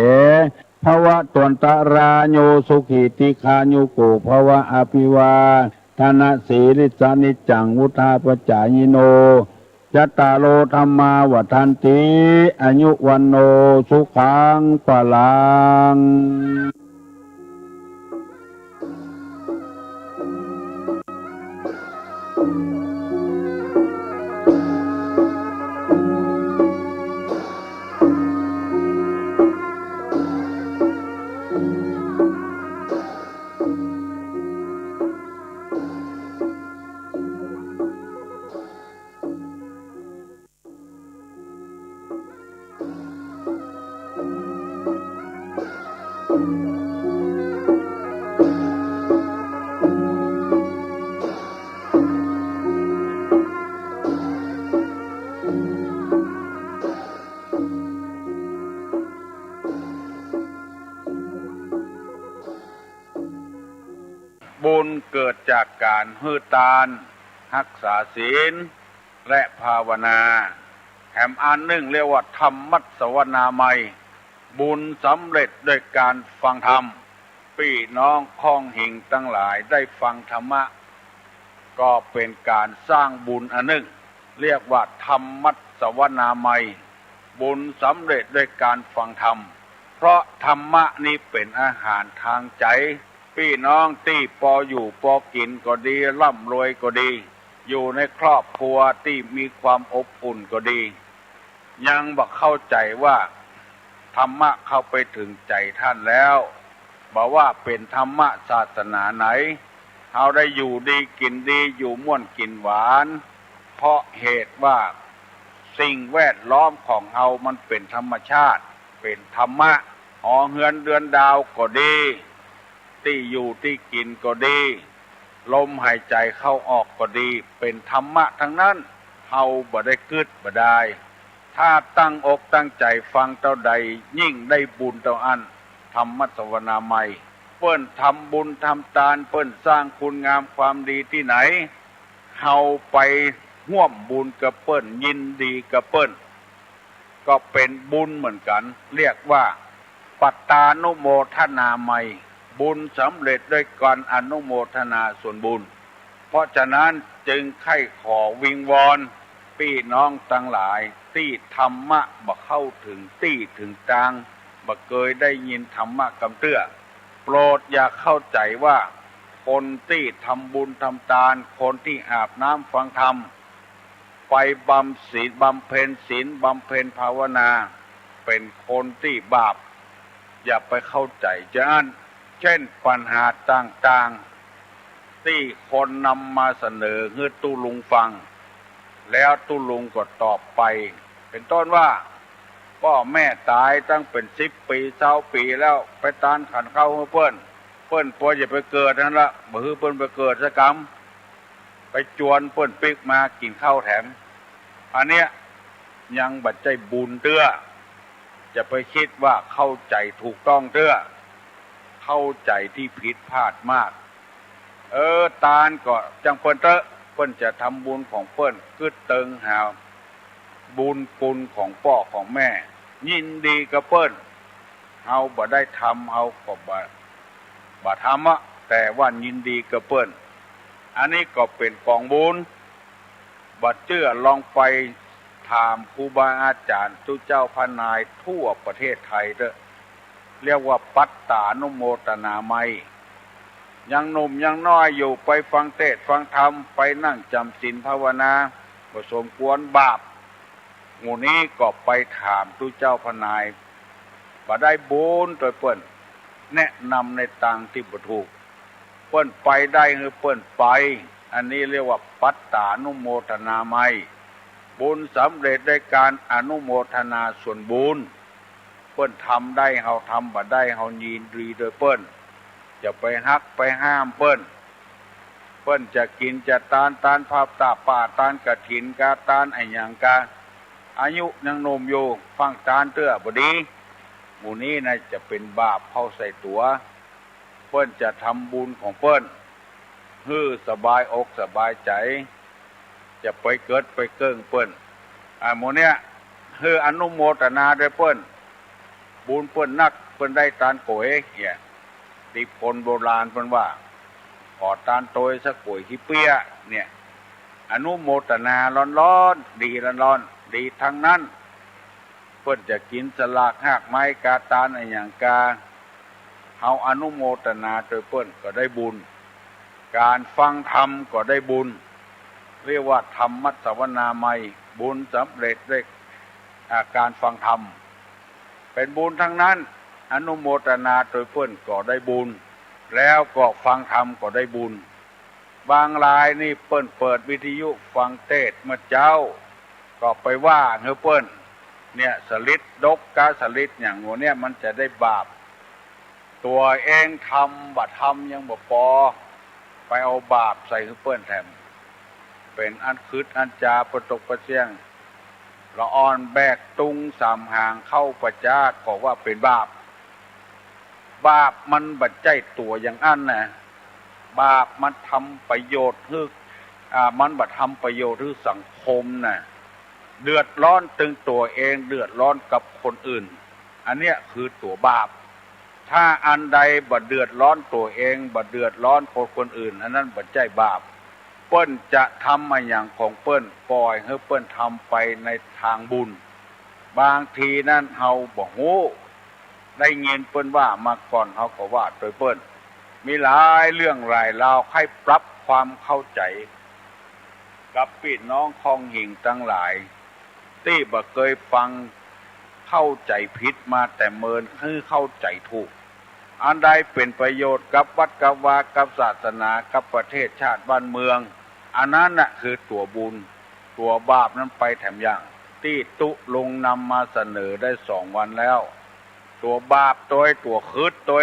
ภวะตวนตราโยสุขีติคายุโกภวะอภิวาทนาสีริสานิจังวุธาปจายโนยัตตาโลธรรมาวัฏันติอายุวันโนสุขังปะลังบุญเกิดจากการฮื้อตานรักษาศีลและภาวนาแถมอันหนึ่งเรียกว่าธรรมัสสวนามัยบุญสำเร็จด้วยการฟังธรรมพี่น้องข้องหิ่งทั้งหลายได้ฟังธรรมะก็เป็นการสร้างบุญอันหนึ่งเรียกว่าธรรมัสสวนามัยบุญสำเร็จด้วยการฟังธรรมเพราะธรรมะนี้เป็นอาหารทางใจพี่น้องที่พออยู่พอกินก็ดีร่ำรวยก็ดีอยู่ในครอบครัวที่มีความอบอุ่นก็ดียังบอกเข้าใจว่าธรรมะเข้าไปถึงใจท่านแล้วบอกว่าเป็นธรรมะศาสนาไหนเราได้อยู่ดีกินดีอยู่ม่วนกินหวานเพราะเหตุว่าสิ่งแวดล้อมของเรามันเป็นธรรมชาติเป็นธรรมะหอเฮือนเดือนดาวก็ดีที่อยู่ที่กินก็ดีลมหายใจเข้าออกก็ดีเป็นธรรมะทั้งนั้นเฮาบ่ได้กึดบ่ได้ถ้าตั้งอกตั้งใจฟังเท่าใดยิ่งได้บุญเท่าอันธรรมัสสวนามัยเปิ้นทำบุญทำทานเปิ้นสร้างคุณงามความดีที่ไหนเฮาไปร่วมบุญกับเปิ้นยินดีกับเปิ้นก็เป็นบุญเหมือนกันเรียกว่าปัตตานุโมทนามัยบุญสำเร็จด้วยการอนุโมทนาส่วนบุญเพราะฉะนั้นจึงไข้ขอวิงวอนพี่น้องทั้งหลายที่ธรรมะบ่เข้าถึงที่ถึงทางบ่เคยได้ยินธรรมะกำเตื้อโปรดอย่าเข้าใจว่าคนที่ทำบุญทำทานคนที่อาบน้ำฟังธรรมไปบำเพ็ญศีลบำเพ็ญภาวนาเป็นคนที่บาปอย่าไปเข้าใจจะอันเช่นปัญหาต่างๆที่คนนำมาเสนอให้ตู้ลุงฟังแล้วตู้ลุงก็ตอบไปเป็นต้นว่าพ่อแม่ตายตั้งเป็น10 ปี20 ปีแล้วไปตานขันเข้าให้เปิ้นป่วยอย่าไปเกิดนั่นละบ่ฮือเปิ้นไปเกิดซะกรรมไปจวนเปิ้นปิกมากินข้าวแถมอันเนี้ยยังบัดใจบุญเตื้อจะไปคิดว่าเข้าใจถูกต้องเตื้อเข้าใจที่ผิดพลาดมากตาลก็จังเปิ้นเตอะเปิ้นจะทำบุญของเปิ้นกึดเติงหาบุญคุณของพ่อของแม่ยินดีกับเปิ้นเฮาบ่ได้ทำเฮาก็บ่ทำแต่ว่ายินดีกับเปิ้นอันนี้ก็เป็นกองบุญบ่เชื่อลองไปถามครูบาอาจารย์ทุกเจ้าพนายทั่วประเทศไทยเด้อเรียกว่าปัตตานุโมทนามัยยังหนุ่มยังน้อยอยู่ไปฟังเทศน์ฟังธรรมไปนั่งจำศีลภาวนาบ่สมควรบาปหมู่นี้ก็ไปถามทุกเจ้าพนายบ่ได้บุญโดยเปิ้นแนะนำในทางที่บ่ถูกเปิ้นไปได้หรือเปิ้นไปอันนี้เรียกว่าปัตตานุโมทนามัยบุญสำเร็จด้วยการอนุโมทนาส่วนบุญ เปิ้นทำได้เฮาทำบ่ได้เฮายินดีโดยเปิ้นจะไปฮักไปห้ามเปิ้นจะกินจะตานภาพตาป่าตานกฐินกาตานไอ้หยังกาอายุยังหนุ่มอยู่ฟังตานเตื้อบ่ดีหมู่นี้น่ะจะเป็นบาปเข้าใส่ตัวเปิ้นจะทำบุญของเปิ้นฮื้อสบายอกสบายใจจะไปเกิดไปเกิ้งเปิ้นหมู่เนี้ยฮื้ออนุโมทนาด้วยเปิ้นบุญเปิ้นนักเปิ้นได้ตานโกยเนี่ยที่คนโบราณเปิ้นว่าขอตานโตยสักโกยขี้เปียเนี่ยอนุโมทนาร้อนๆดีร้อนๆดีทั้งนั้นเปิ้นจะกินสลากหากไม้กาตานอะไรอย่างกาเฮาอนุโมทนาโดยเปิ้นก็ได้บุญการฟังธรรมก็ได้บุญเรียกว่าธรรมสวนาไมบุญสำเร็จด้วยการฟังธรรมเป็นบุญทั้งนั้นอนุโมทนาโดยเปิ้นก็ได้บุญแล้วก็ฟังธรรมก็ได้บุญบางรายนี่เปิ้นเปิดวิทยุฟังเทศน์เมื่อเจ้าก็ไปว่าเฮ้อเปิ้นเนี่ยสลิดดกกาสลิดอย่างโง่เนี่ยมันจะได้บาปตัวเองทำบ่ทำยังบ่พอไปเอาบาปใส่เฮ้อเปิ้นแถมเป็นอันคืดอันจาประตกประเสียงละอ่อนแบกตุงสามหางเข้าประจาก็ว่าเป็นบาปมันบัดใจตัวอย่างอันน่ะบาปมันทำประโยชน์ให้มันบัดทำประโยชน์ให้สังคมน่ะเดือดร้อนถึงตัวเองเดือดร้อนกับคนอื่นอันเนี้ยคือตัวบาปถ้าอันใดบัดเดือดร้อนตัวเองบัดเดือดร้อนคนอื่นอันนั้นบัดใจบาปเปิ้นจะทำมาอย่างของเปิ้นปล่อยให้เปิ้นทำไปในทางบุญบางทีนั่นเฮาบ่ฮู้ได้เงินเปิ้นว่ามาก่อนเฮาก็ว่าโดยเปิ้นมีหลายเรื่องหลายราวให้ปรับความเข้าใจกับพี่น้องคองหิ่งทั้งหลายที่บ่เคยฟังเข้าใจผิดมาแต่เมินคือเข้าใจถูกอันใดเป็นประโยชน์กับวัดกับวากับศาสนากับประเทศชาติบ้านเมืองอันนั้นน่ะคือตัวบุญตัวบาปนั้นไปแถมอย่างที่ตุลงนำมาเสนอได้2 วันแล้วตัวบาปตัวคืดตัว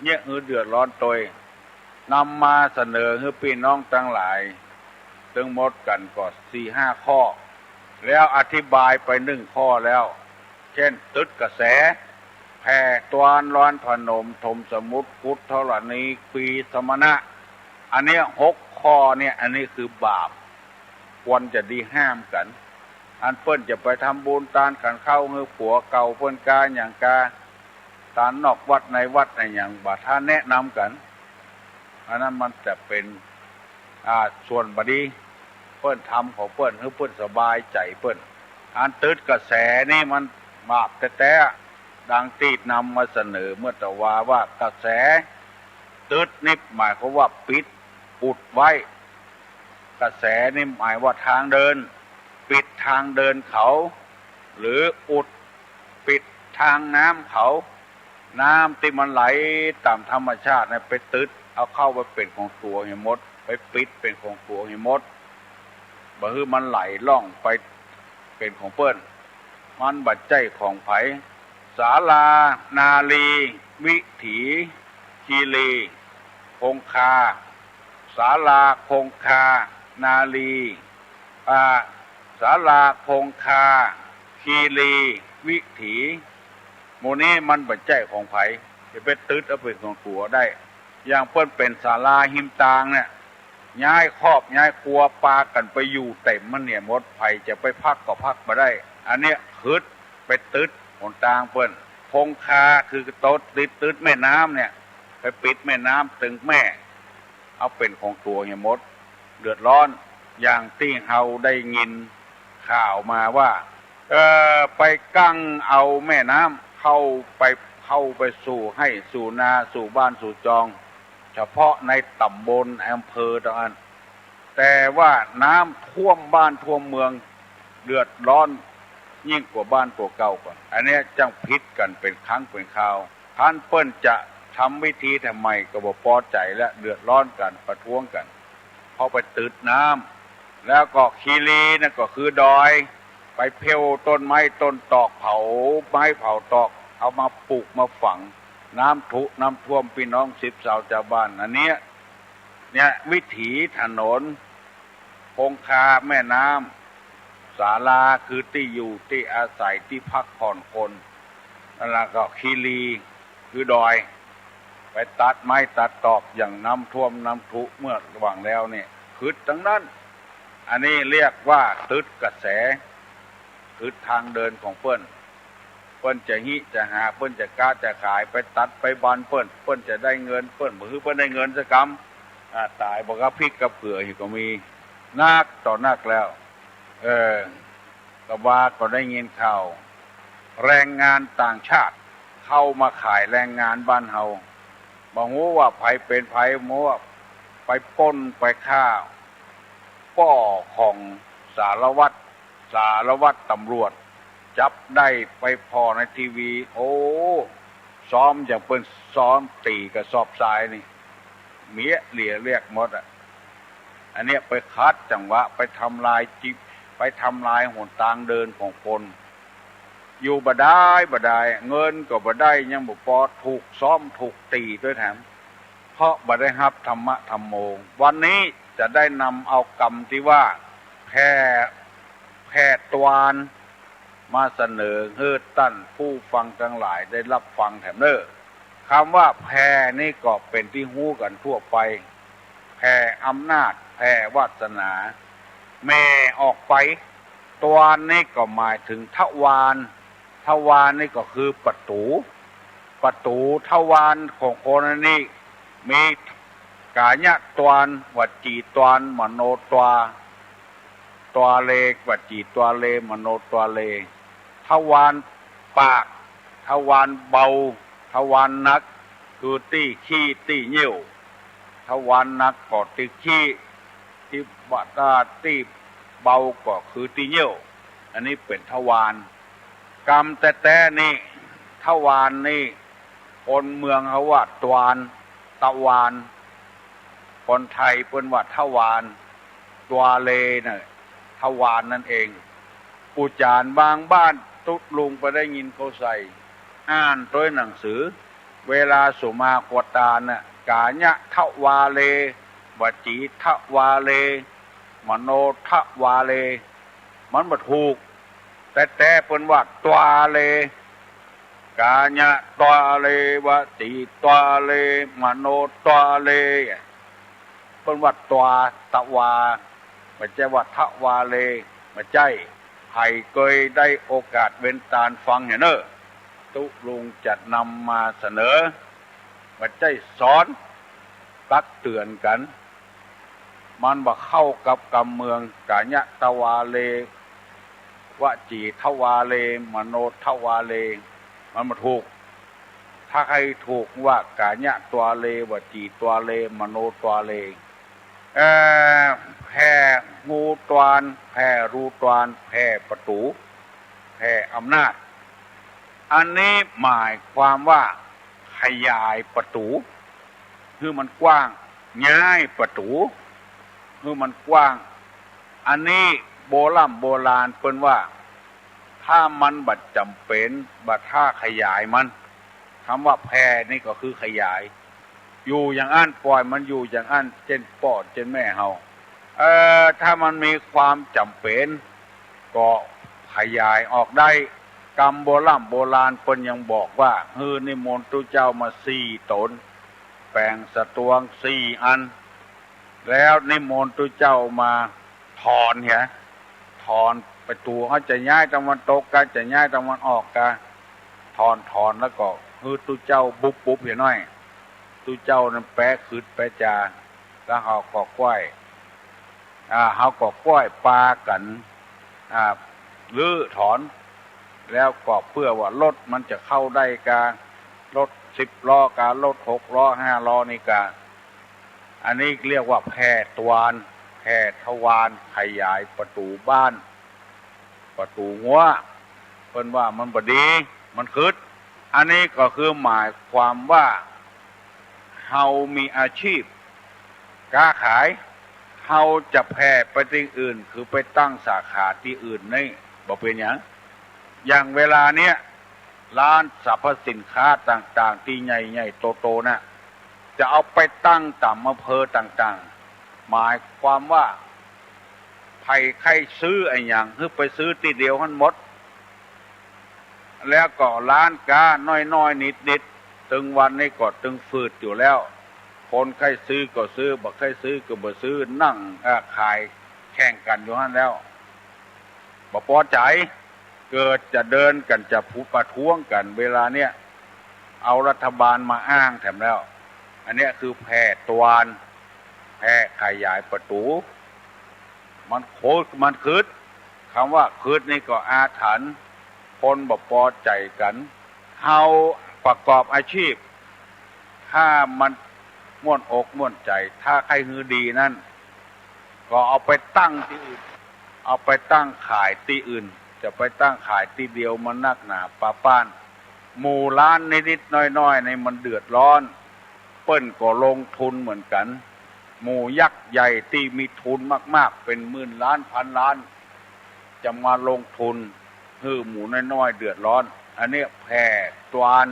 เนี่ยเดือดร้อนตัวนำมาเสนอให้พี่น้องทั้งหลายถึงหมดกันก็ 4-5 ข้อแล้วอธิบายไป1 ข้อแล้วเช่นตึดกระแสแผ่ตวานร้อนพนมถมสมุทรพุทธรณีปีสมณะอันนี้6 ข้อเนี่ยอันนี้คือบาปควรจะดีห้ามกันอันเปิ้นจะไปทำบุญตานกันเข้าเฮือผัวเก่าเปิ้นกาอย่างกาตานนอกวัดในวัดในอย่างบาท่านแนะนำกันอันนั้นมันจะเป็นส่วนบดีเปิ้นทำของเปิ้นให้เปิ้นสบายใจเปิ้นอันตืดกระแสนี่มันบาปแต่ดังตีนำมาเสนอเมื่อตะว่ากระแสตืดนี่หมายความว่าปิดอุดไว้กระแสนี่หมายว่าทางเดินปิดทางเดินเขาหรืออุดปิดทางน้ำเขาน้ำที่มันไหลตามธรรมชาติเนี่ยไปตึดเอาเข้าไปเป็นของตัวให้หมดไปปิดเป็นของตัวให้หมดบ่ฮือมันไหลล่องไปเป็นของเปิ้นมันบัดใจของไผศาลานาลีวิถีคีรีคงคาศาลาคงคานาลีศาลาคงคาคีรีวิถีหมู่นี้มันบัดใจของไผจะไปตึดเอาเป็นของตัวได้อย่างเพิ่นเป็นศาลาหิมตางเนี่ยย้ายครอบย้ายครัวปากันไปอยู่เต็มมันเนี่ยหมดไผจะไปพักก็พักมาได้อันเนี้ยคืดไปตึดหนทางเพิ่นคงคาคือโต๊ดตึดแม่น้ำเนี่ยไปปิดแม่น้ำตึงแม่เอาเป็นของตัวให้หมดเดือดร้อนอย่างที่เฮาได้ยินข่าวมาว่าไปกั้งเอาแม่น้ำเข้าไปสู่นาสู่บ้านสู่จองเฉพาะในตำบลอำเภอตรงนั้นแต่ว่าน้ำท่วมบ้านท่วมเมืองเดือดร้อนยิ่งกว่าบ้านตัวเก่าก่อนอันนี้จังพิษกันเป็นครั้งเป็นคราวท่านเปิ้นจะทำวิธีทำไมก็บ่พอใจและเดือดร้อนกันประท้วงกันพอไปตืดน้ำแล้วก็คีรีนั่นก็คือดอยไปเพลต้นไม้ต้นตอกเผาไม้เผาตอก เอามาปลูกมาฝังน้ำท่วมพี่น้อง10 ชาวบ้านอันเนี้ยเนี่ยวิถีถนนคงคาแม่น้ำศาลาคือที่อยู่ที่อาศัยที่พักผ่อนคนแล้วก็คีรีคือดอยไปตัดไม้ตัดตอกอย่างน้ำท่วมน้ำทุเมื่อระหว่างแล้วเนี่ยคือทั้งนั้นอันนี้เรียกว่าตึดกระแสคือทางเดินของเปิ้นจะหิจะหาเปิ้นจะกล้าจะขายไปตัดไปบานเปิ้นจะได้เงินเปิ้นได้เงินสักกำตายบอกว่าพริกกับเกลืออีกก็มีนักต่อนักแล้วก็ว่าก็ได้ยินข่าวแรงงานต่างชาติเข้ามาขายแรงงานบ้านเฮาบอกว่าไผเป็นไผว่าไปปล้นไปฆ่าป้อของสารวัตรตำรวจจับได้ไปพอในทีวีโอ้ซ้อมอย่างเป็นซ้อมตีกระสอบทรายนี่เมียเหลี่ยเรียกหมดอันเนี้ยไปคัดจังหวะไปทำลายไปทำลายหนทางเดินของคนอยู่บ่ได้เงินก็บ่ได้ยังบ่พอถูกซ้อมถูกตีด้วยแถมเพราะบ่ได้รับธรรมะธรรมโมวันนี้จะได้นำเอากรรมที่ว่าแพทย์ตวานมาเสนอเฮือตั้นผู้ฟังทั้งหลายได้รับฟังแถมเน้อคำว่าแพนี่ก็เป็นที่ฮู้กันทั่วไปแพอำนาจแพวาสนาแม่ออกไปตวานนี่ก็หมายถึงทวารนี่ก็คือประตูทวารของคนนี้มีกายะตวารวจีตวารมโนตวาตัวเลวจีตัวเลมโนตัวเลทวารปากทวารเบาทวารนักคือตี้ขี้ตี้เยี่ยวทวารนักก็ตี้ขี้ที่บาดาตี้เบาก็คือตี้เยี่ยวอันนี้เป็นทวารกรรมแต่นี่ทวารนี่คนเมืองเขาว่าตวานตะวานคนไทยเป็นว่าทวารตัวเลน่ะทวารนั่นเองปูจานบางบ้านตุดลุงไปได้ยินเขาใส่อ่านตัวหนังสือเวลาสุมาควตาน่ะกาญะทวาเลวจีทวาเลมโนทวาเลมันบ่ถูกแต่เป็นว่าตัวเลกาญะตัวเลวจีตัวเลมโนตัวเลเป็นว่าตัวตวาไม่ใช่ว่าทวาเลไม่ใช่ใครเคยได้โอกาสเว้นตาลฟังเห็นเนอะตุลุงจะนำมาเสนอไม่ใช่สอนตักเตือนกันมันบ่เข้ากับกำเมืองกาญะทวาเลวจีทวาเลมโนทวาเลมันมาถูกถ้าใครถูกว่ากาญะตัวเลวจีตัวเลมโนตัวเลแผ่งูตวานแผ่รูตวานแผ่ประตูแผ่อำนาจอันนี้หมายความว่าขยายประตูคือมันกว้างย้ายประตูคือมันกว้างอันนี้โบราณเปิ้นว่าถ้ามันบัดจำเป็นบัดถ้าขยายมันคำว่าแผ่นี่ก็คือขยายอยู่อย่างอันปล่อยมันอยู่อย่างอันเช่นปอดเช่นแม่เฮาถ้ามันมีความจำเป็นก็ขยายออกได้กรรมโบราณเพิ่นยังบอกว่านิมนต์ตุเจ้ามา4 ตนแปลงสตวง4 อันแล้วนิมนต์ตุเจ้ามาถอนถอนประตูเขาจะย้ายตะวันตกกันจะย้ายตะวันออกกันถอนแล้วก็ตุเจ้าบุบเห็นหน่อยตุเจ้านั้นแปะขืดแปะจาแล้วเขาก็กล้วยเขาก็กล้วยปลากันรื้อถอนแล้วก็เพื่อว่ารถมันจะเข้าได้การรถ10 ล้อการรถ6 ล้อ5 ล้อนี่การอันนี้เรียกว่าแผ่ตวานแผ่ทวารขยายประตูบ้านประตูหัวเพิ่นว่ามันบ่ดีมันคืดอันนี้ก็คือหมายความว่าเฮามีอาชีพค้าขายเฮาจะแผ่ไปที่อื่นคือไปตั้งสาขาที่อื่นนี่บ่เป็นอย่างเวลาเนี้ย ร้านสรรพสินค้าต่างๆที่ใหญ่ๆโตๆนะจะเอาไปตั้งตามอำเภอต่างๆหมายความว่าใครซื้อไอ้อย่างคือไปซื้อทีเดียวทั้งหมดแล้วก็ร้านค้าน้อยๆนิดๆตึงวันนี้ก็ตึงฝืดอยู่แล้วคนใครซื้อก็ซื้อบ่ใครซื้อก็บ่ซื้อนั่งขายแข่งกันอยู่นั่นแล้วบ่พอใจเกิดจะเดินกันจะประท้วงกันเวลาเนี้ยเอารัฐบาลมาอ้างแถมแล้วอันเนี้ยคือแผ่ตวานแผ่ขยายประตูมันโคตรมันคืดคำว่าคืดนี่ก็อาถรรพ์คนบ่พอใจกันเฮาประกอบอาชีพถ้ามันม่วนอกม่วนใจถ้าใครฮือดีนั่นก็เอาไปตั้งที่อื่นเอาไปตั้งขายที่อื่นจะไปตั้งขายที่เดียวมันนักหนาป้าป้านหมู่ร้านนิดๆน้อยๆในมันเดือดร้อนเปิ้นก็ลงทุนเหมือนกันหมู่ยักษ์ใหญ่ที่มีทุนมากๆเป็นหมื่นล้านพันล้านจะมาลงทุนคือหมู่น้อยๆเดือดร้อนอันนี้แผ่ตวาน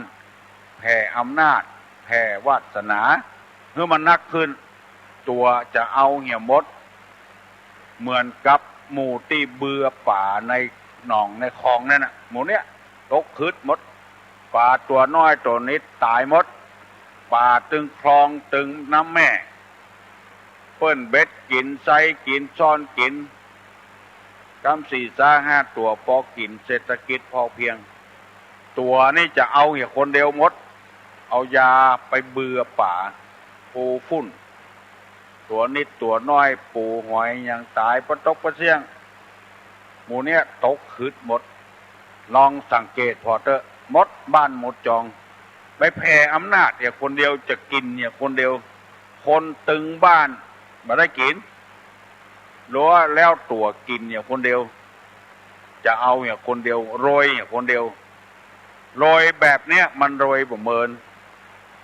แผ่อำนาจแผ่วาสนาเมื่อมันนักขึ้นตัวจะเอาเหี่ยมดเหมือนกับหมู่ที่เบื่อป่าในหนองในคลองนั่นน่ะหมู่เนี้ยตกคืดหมดป่าตัวน้อยตัวนิดตายหมดป่าตึงคลองตึงน้ำแม่เปิ้นเบ็ดกินไซกินซ่อนกินกำ4-5ตัวพอกินเศรษฐกิจพอเพียงตัวนี่จะเอาเหี่ยคนเดียวหมดเอายาไปเบื่อป่าปูฝุ่นตัวนิดตัวน้อยปูหอยยังตายประตกประเสียงหมู่เนี้ยตกคืดหมดลองสังเกตพอเถอะมดบ้านหมดจองไปแผ่อำนาจเนี่ยคนเดียวจะกินเนี่ยคนเดียวคนตึงบ้านมาได้กินรู้แล้วตัวกินเนี่ยคนเดียวจะเอาเนี่ยคนเดียวโรยเนี่ยคนเดียวโรยแบบเนี้ยมันโรยบ่เมิน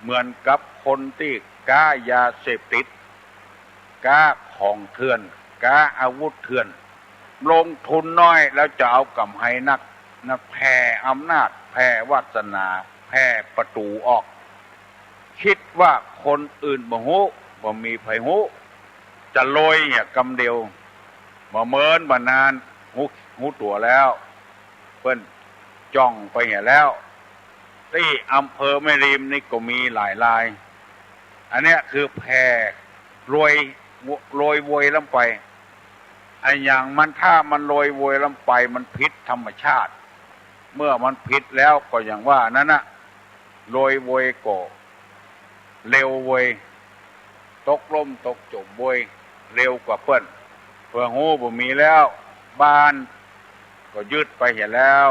เหมือนกับคนที่ก้ายาเสพติดก้าของเถื่อนก้าอาวุธเถื่อนลงทุนน้อยแล้วจะเอากำไรนักแผ่อำนาจแผ่วาสนาแผ่ประตูออกคิดว่าคนอื่นบ่ฮู้บ่มีไผฮู้จะโรยเนี่ยกำเดียวบ่เมินบ่นานฮู้ตัวแล้วเพิ่นจ้องไปเห็นแล้วที่อำเภอแม่ริมนี่ก็มีหลายรายอันเนี้ยคือแผ่โรยโวยลงไปไอ้อย่างมันถ้ามันโรยโวยลงไปมันผิดธรรมชาติเมื่อมันผิดแล้วก็อย่างว่านั่นนะโรยโวยก็เร็วโวยตกล่มตกจมโวยเร็วกว่าเปิ้นเพื่อหูบ่มีแล้วบ้านก็ยึดไปเห็นแล้ว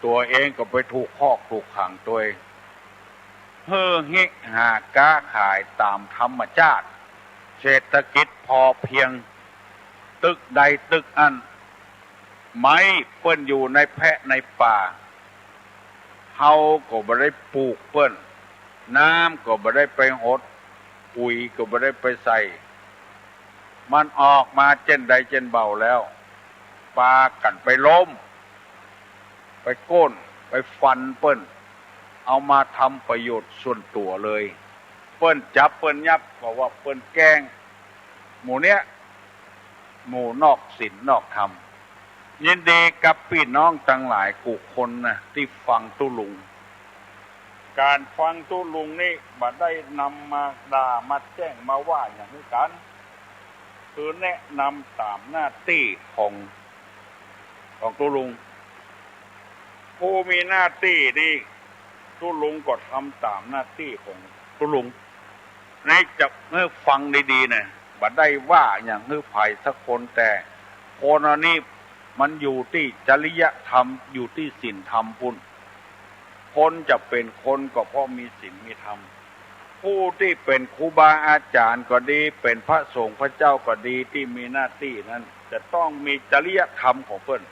ตัวเองก็ไปถูกคอกถูกขังตัวเฮ้อฮิหาก้าขายตามธรรมชาติเศรษฐกิจพอเพียงตึกใดตึกอันไม้เปิ้นอยู่ในแพะในป่าเฮาก็บ่ได้ปลูกเปิ้นน้ำก็บ่ได้ไปหดปุ๋ยก็บ่ได้ไปใส่มันออกมาเช่นใดเช่นเบาแล้วปลากันไปล้มไปโก้นไปฟันเปิ้นเอามาทำประโยชน์ส่วนตัวเลยเปิ้นจับเปิ้นยับเพราะว่าเปิ้นแกล้งหมู่เนี้ยหมู่นอกศีลนอกธรรมยินดีกับพี่น้องทั้งหลายกุคนนะที่ฟังตุลุงการฟังตุลุงนี่บ่ได้นำมาด่ามาแจ้งมาว่าอย่างนี้กันคือแนะนำตามหน้าที่ของตุลุงผู้มีหน้าที่นี่ตุลุงก็ทำตามหน้าที่ของตุลุงในจะเมื่อฟังดีๆเนี่ยบ่ได้ว่าอย่างฮื้อไผ่สักคนแต่คนอันนี้มันอยู่ที่จริยธรรมอยู่ที่ศีลธรรมพุ่นคนจะเป็นคนก็เพราะมีศีลมีธรรมผู้ที่เป็นครูบาอาจารย์ก็ดีเป็นพระสงฆ์พระเจ้าก็ดีที่มีหน้าที่นั้นจะต้องมีจริยธรรมของเพิ่น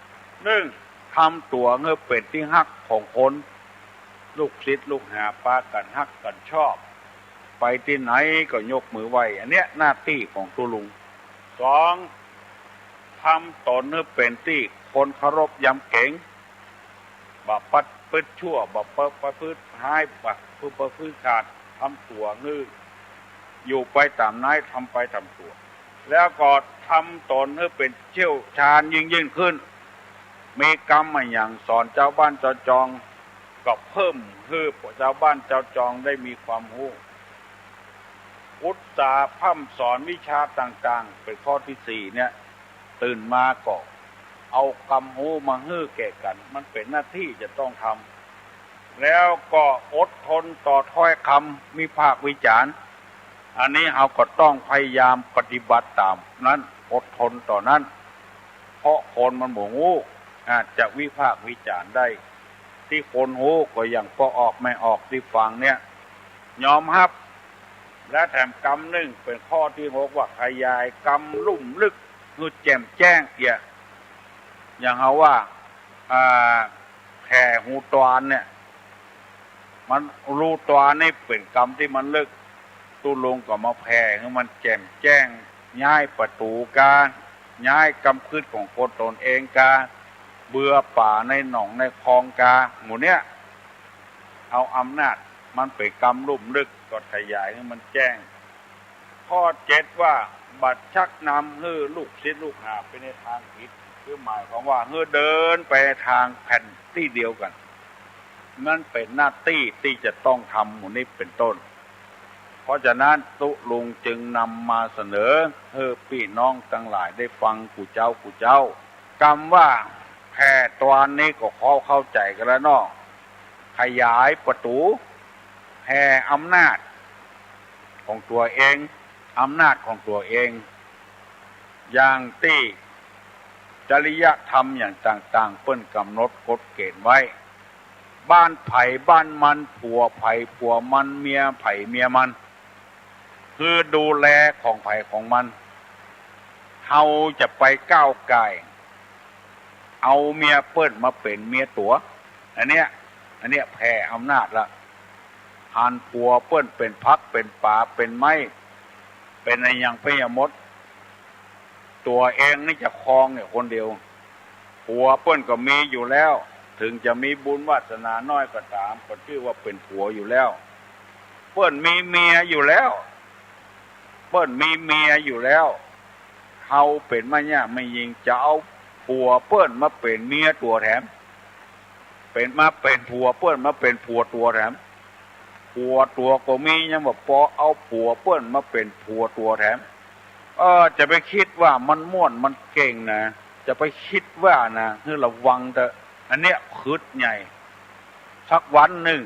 ทำตัวเงือเป็นที่ฮักของคนลูกศิษย์ลูกหาปากันฮักกันชอบไปที่ไหนก็ยกมือไหว้อันเนี้ยหน้าที่ของตุลุง2ทำตนเงือเป็นที่คนเคารพยำเก่งบ่ป เปิดชั่วบ่ประพฤติหายบ่ประพฤติขาดทำตัวงื้ออยู่ไปตามนายทำไปตามตัว แล้วก็ทำตนให้เป็นเชี่ยวชาญยิ่งขึ้นมีกรรมมาอย่างสอนเจ้าบ้านเจ้าจองก็เพิ่มให้เจ้าบ้านเจ้าจองได้มีความรู้อุตสาห์พร่ำสอนวิชาต่างๆเป็นข้อที่สี่เนี่ยตื่นมาก็เอากรรมรู้มาให้แก่กันมันเป็นหน้าที่จะต้องทำแล้วก็อดทนต่อถ้อยคำมีภาควิจารณ์อันนี้เราก็ต้องพยายามปฏิบัติตามนั้นอดทนต่อนั้นเพราะคนมันบ่รู้อาจจะวิพากษ์วิจารณ์ได้ที่คนรู้ก็อย่างพอออกไม่ออกที่ฟังเนี่ยยอมรับและแถมกรรมหนึ่งเป็นข้อที่6ว่าขยายกรรมลุ่มลึกคือแจ่มแจ้งเกี่ยอย่างเขาว่าแผ่หูตวานเนี่ยมันรูตวานนี่เป็นกรรมที่มันลึกตุลงก็มาแผ่ให้มันแจ่มแจ้งย้ายประตูกาย้ายกรรมคืดของคนตนเองกาเบื่อป่าในหนองในคลองกาหมู่เนี้ยเอาอำนาจมันเป็นกรรมลุ่มลึกก็ขยายให้มันแจ้งข้อ7ว่าบัดชักนำให้ลูกศิษย์ลูกหาไปในทางผิดคือหมายความว่าให้เดินไปทางแผ่นที่เดียวกันนั่นเป็นหน้าที่ที่จะต้องทำหมู่นี้เป็นต้นเพราะฉะนั้นตุลุงจึงนำมาเสนอให้พี่น้องทั้งหลายได้ฟังกูเจ้ากรรมว่าแผ่ตอนนี้ก็เข้าใจกันแล้วเนาะขยายประตูแผ่อำนาจของตัวเองอำนาจของตัวเองอย่างที่จริยธรรมอย่างต่างๆเปิ้นกำหนดกฎเกณฑ์ไว้บ้านไผ่บ้านมันผัวไผ่ผัวมันเมียไผ่เมียมันคือดูแลของไผ่ของมันเขาจะไปก้าวไก่เอาเมียเปิ้นมาเป็นเมียตัวอันเนี้ยแผ่อำนาจละหันผัวเปิ้นเป็นพักเป็นป่าเป็นไม้เป็นอะไรอย่างพยมดตัวเองนี่จะครองเนี่ยคนเดียวผัวเปิ้นก็มีอยู่แล้วถึงจะมีบุญวาสนาน้อยก็ตามก็ชื่อว่าเป็นผัวอยู่แล้วเปิ้นมีเมียอยู่แล้วเปิ้นมีเมียอยู่แล้วเขาเป็นมะเนี่ยไม่ยิงจะเอาผัวเปิ้นมาเป็นเมียตัวแถมเป็นผัวเปิ้นมาเป็นผัวตัวแถมผัวตัวก็มียังบอกพอเอาผัวเปิ้นมาเป็นผัวตัวแถมจะไปคิดว่ามันม่วนมันเก่งนะจะไปคิดว่านะคือระวังแต่อันเนี้ยคืดใหญ่สักวันหนึ่ง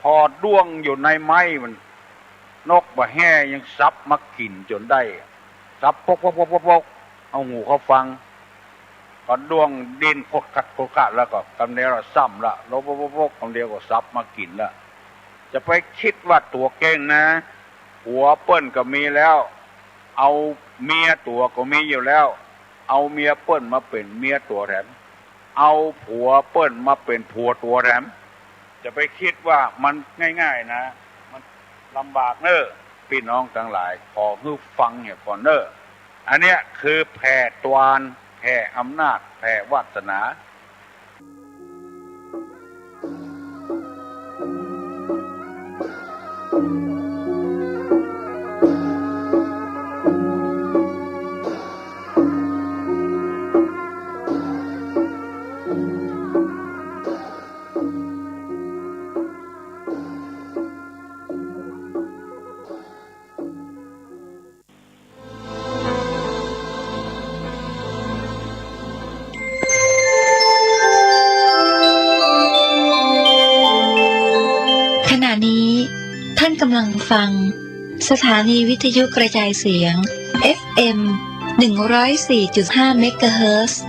พอด้วงอยู่ในไม้มันนกบะแห่ยังซับมากินจนได้ซับพกเอาหูเขาฟังก็ด้วงดินพดกัดแล้วก็กำเดียวเราซ้ำละลบกำเดียวก็ซับมากินละจะไปคิดว่าตัวเก่งนะหัวเปิ้นก็มีแล้วเอาเมียตัวก็มีอยู่แล้วเอาเมียเปิ้นมาเป็นเมียตัวแถมเอาผัวเปิ้นมาเป็นผัวตัวแถมจะไปคิดว่ามันง่ายๆนะมันลำบากเนอะพี่น้องทั้งหลายขอให้ฟังเนี่ยก่อนเนอะอันเนี้ยคือแผ่ตวานแผ่อำนาจแผ่วาสนาขณะนี้ท่านกำลังฟังสถานีวิทยุกระจายเสียง FM 104.5 เมกะเฮิรตซ์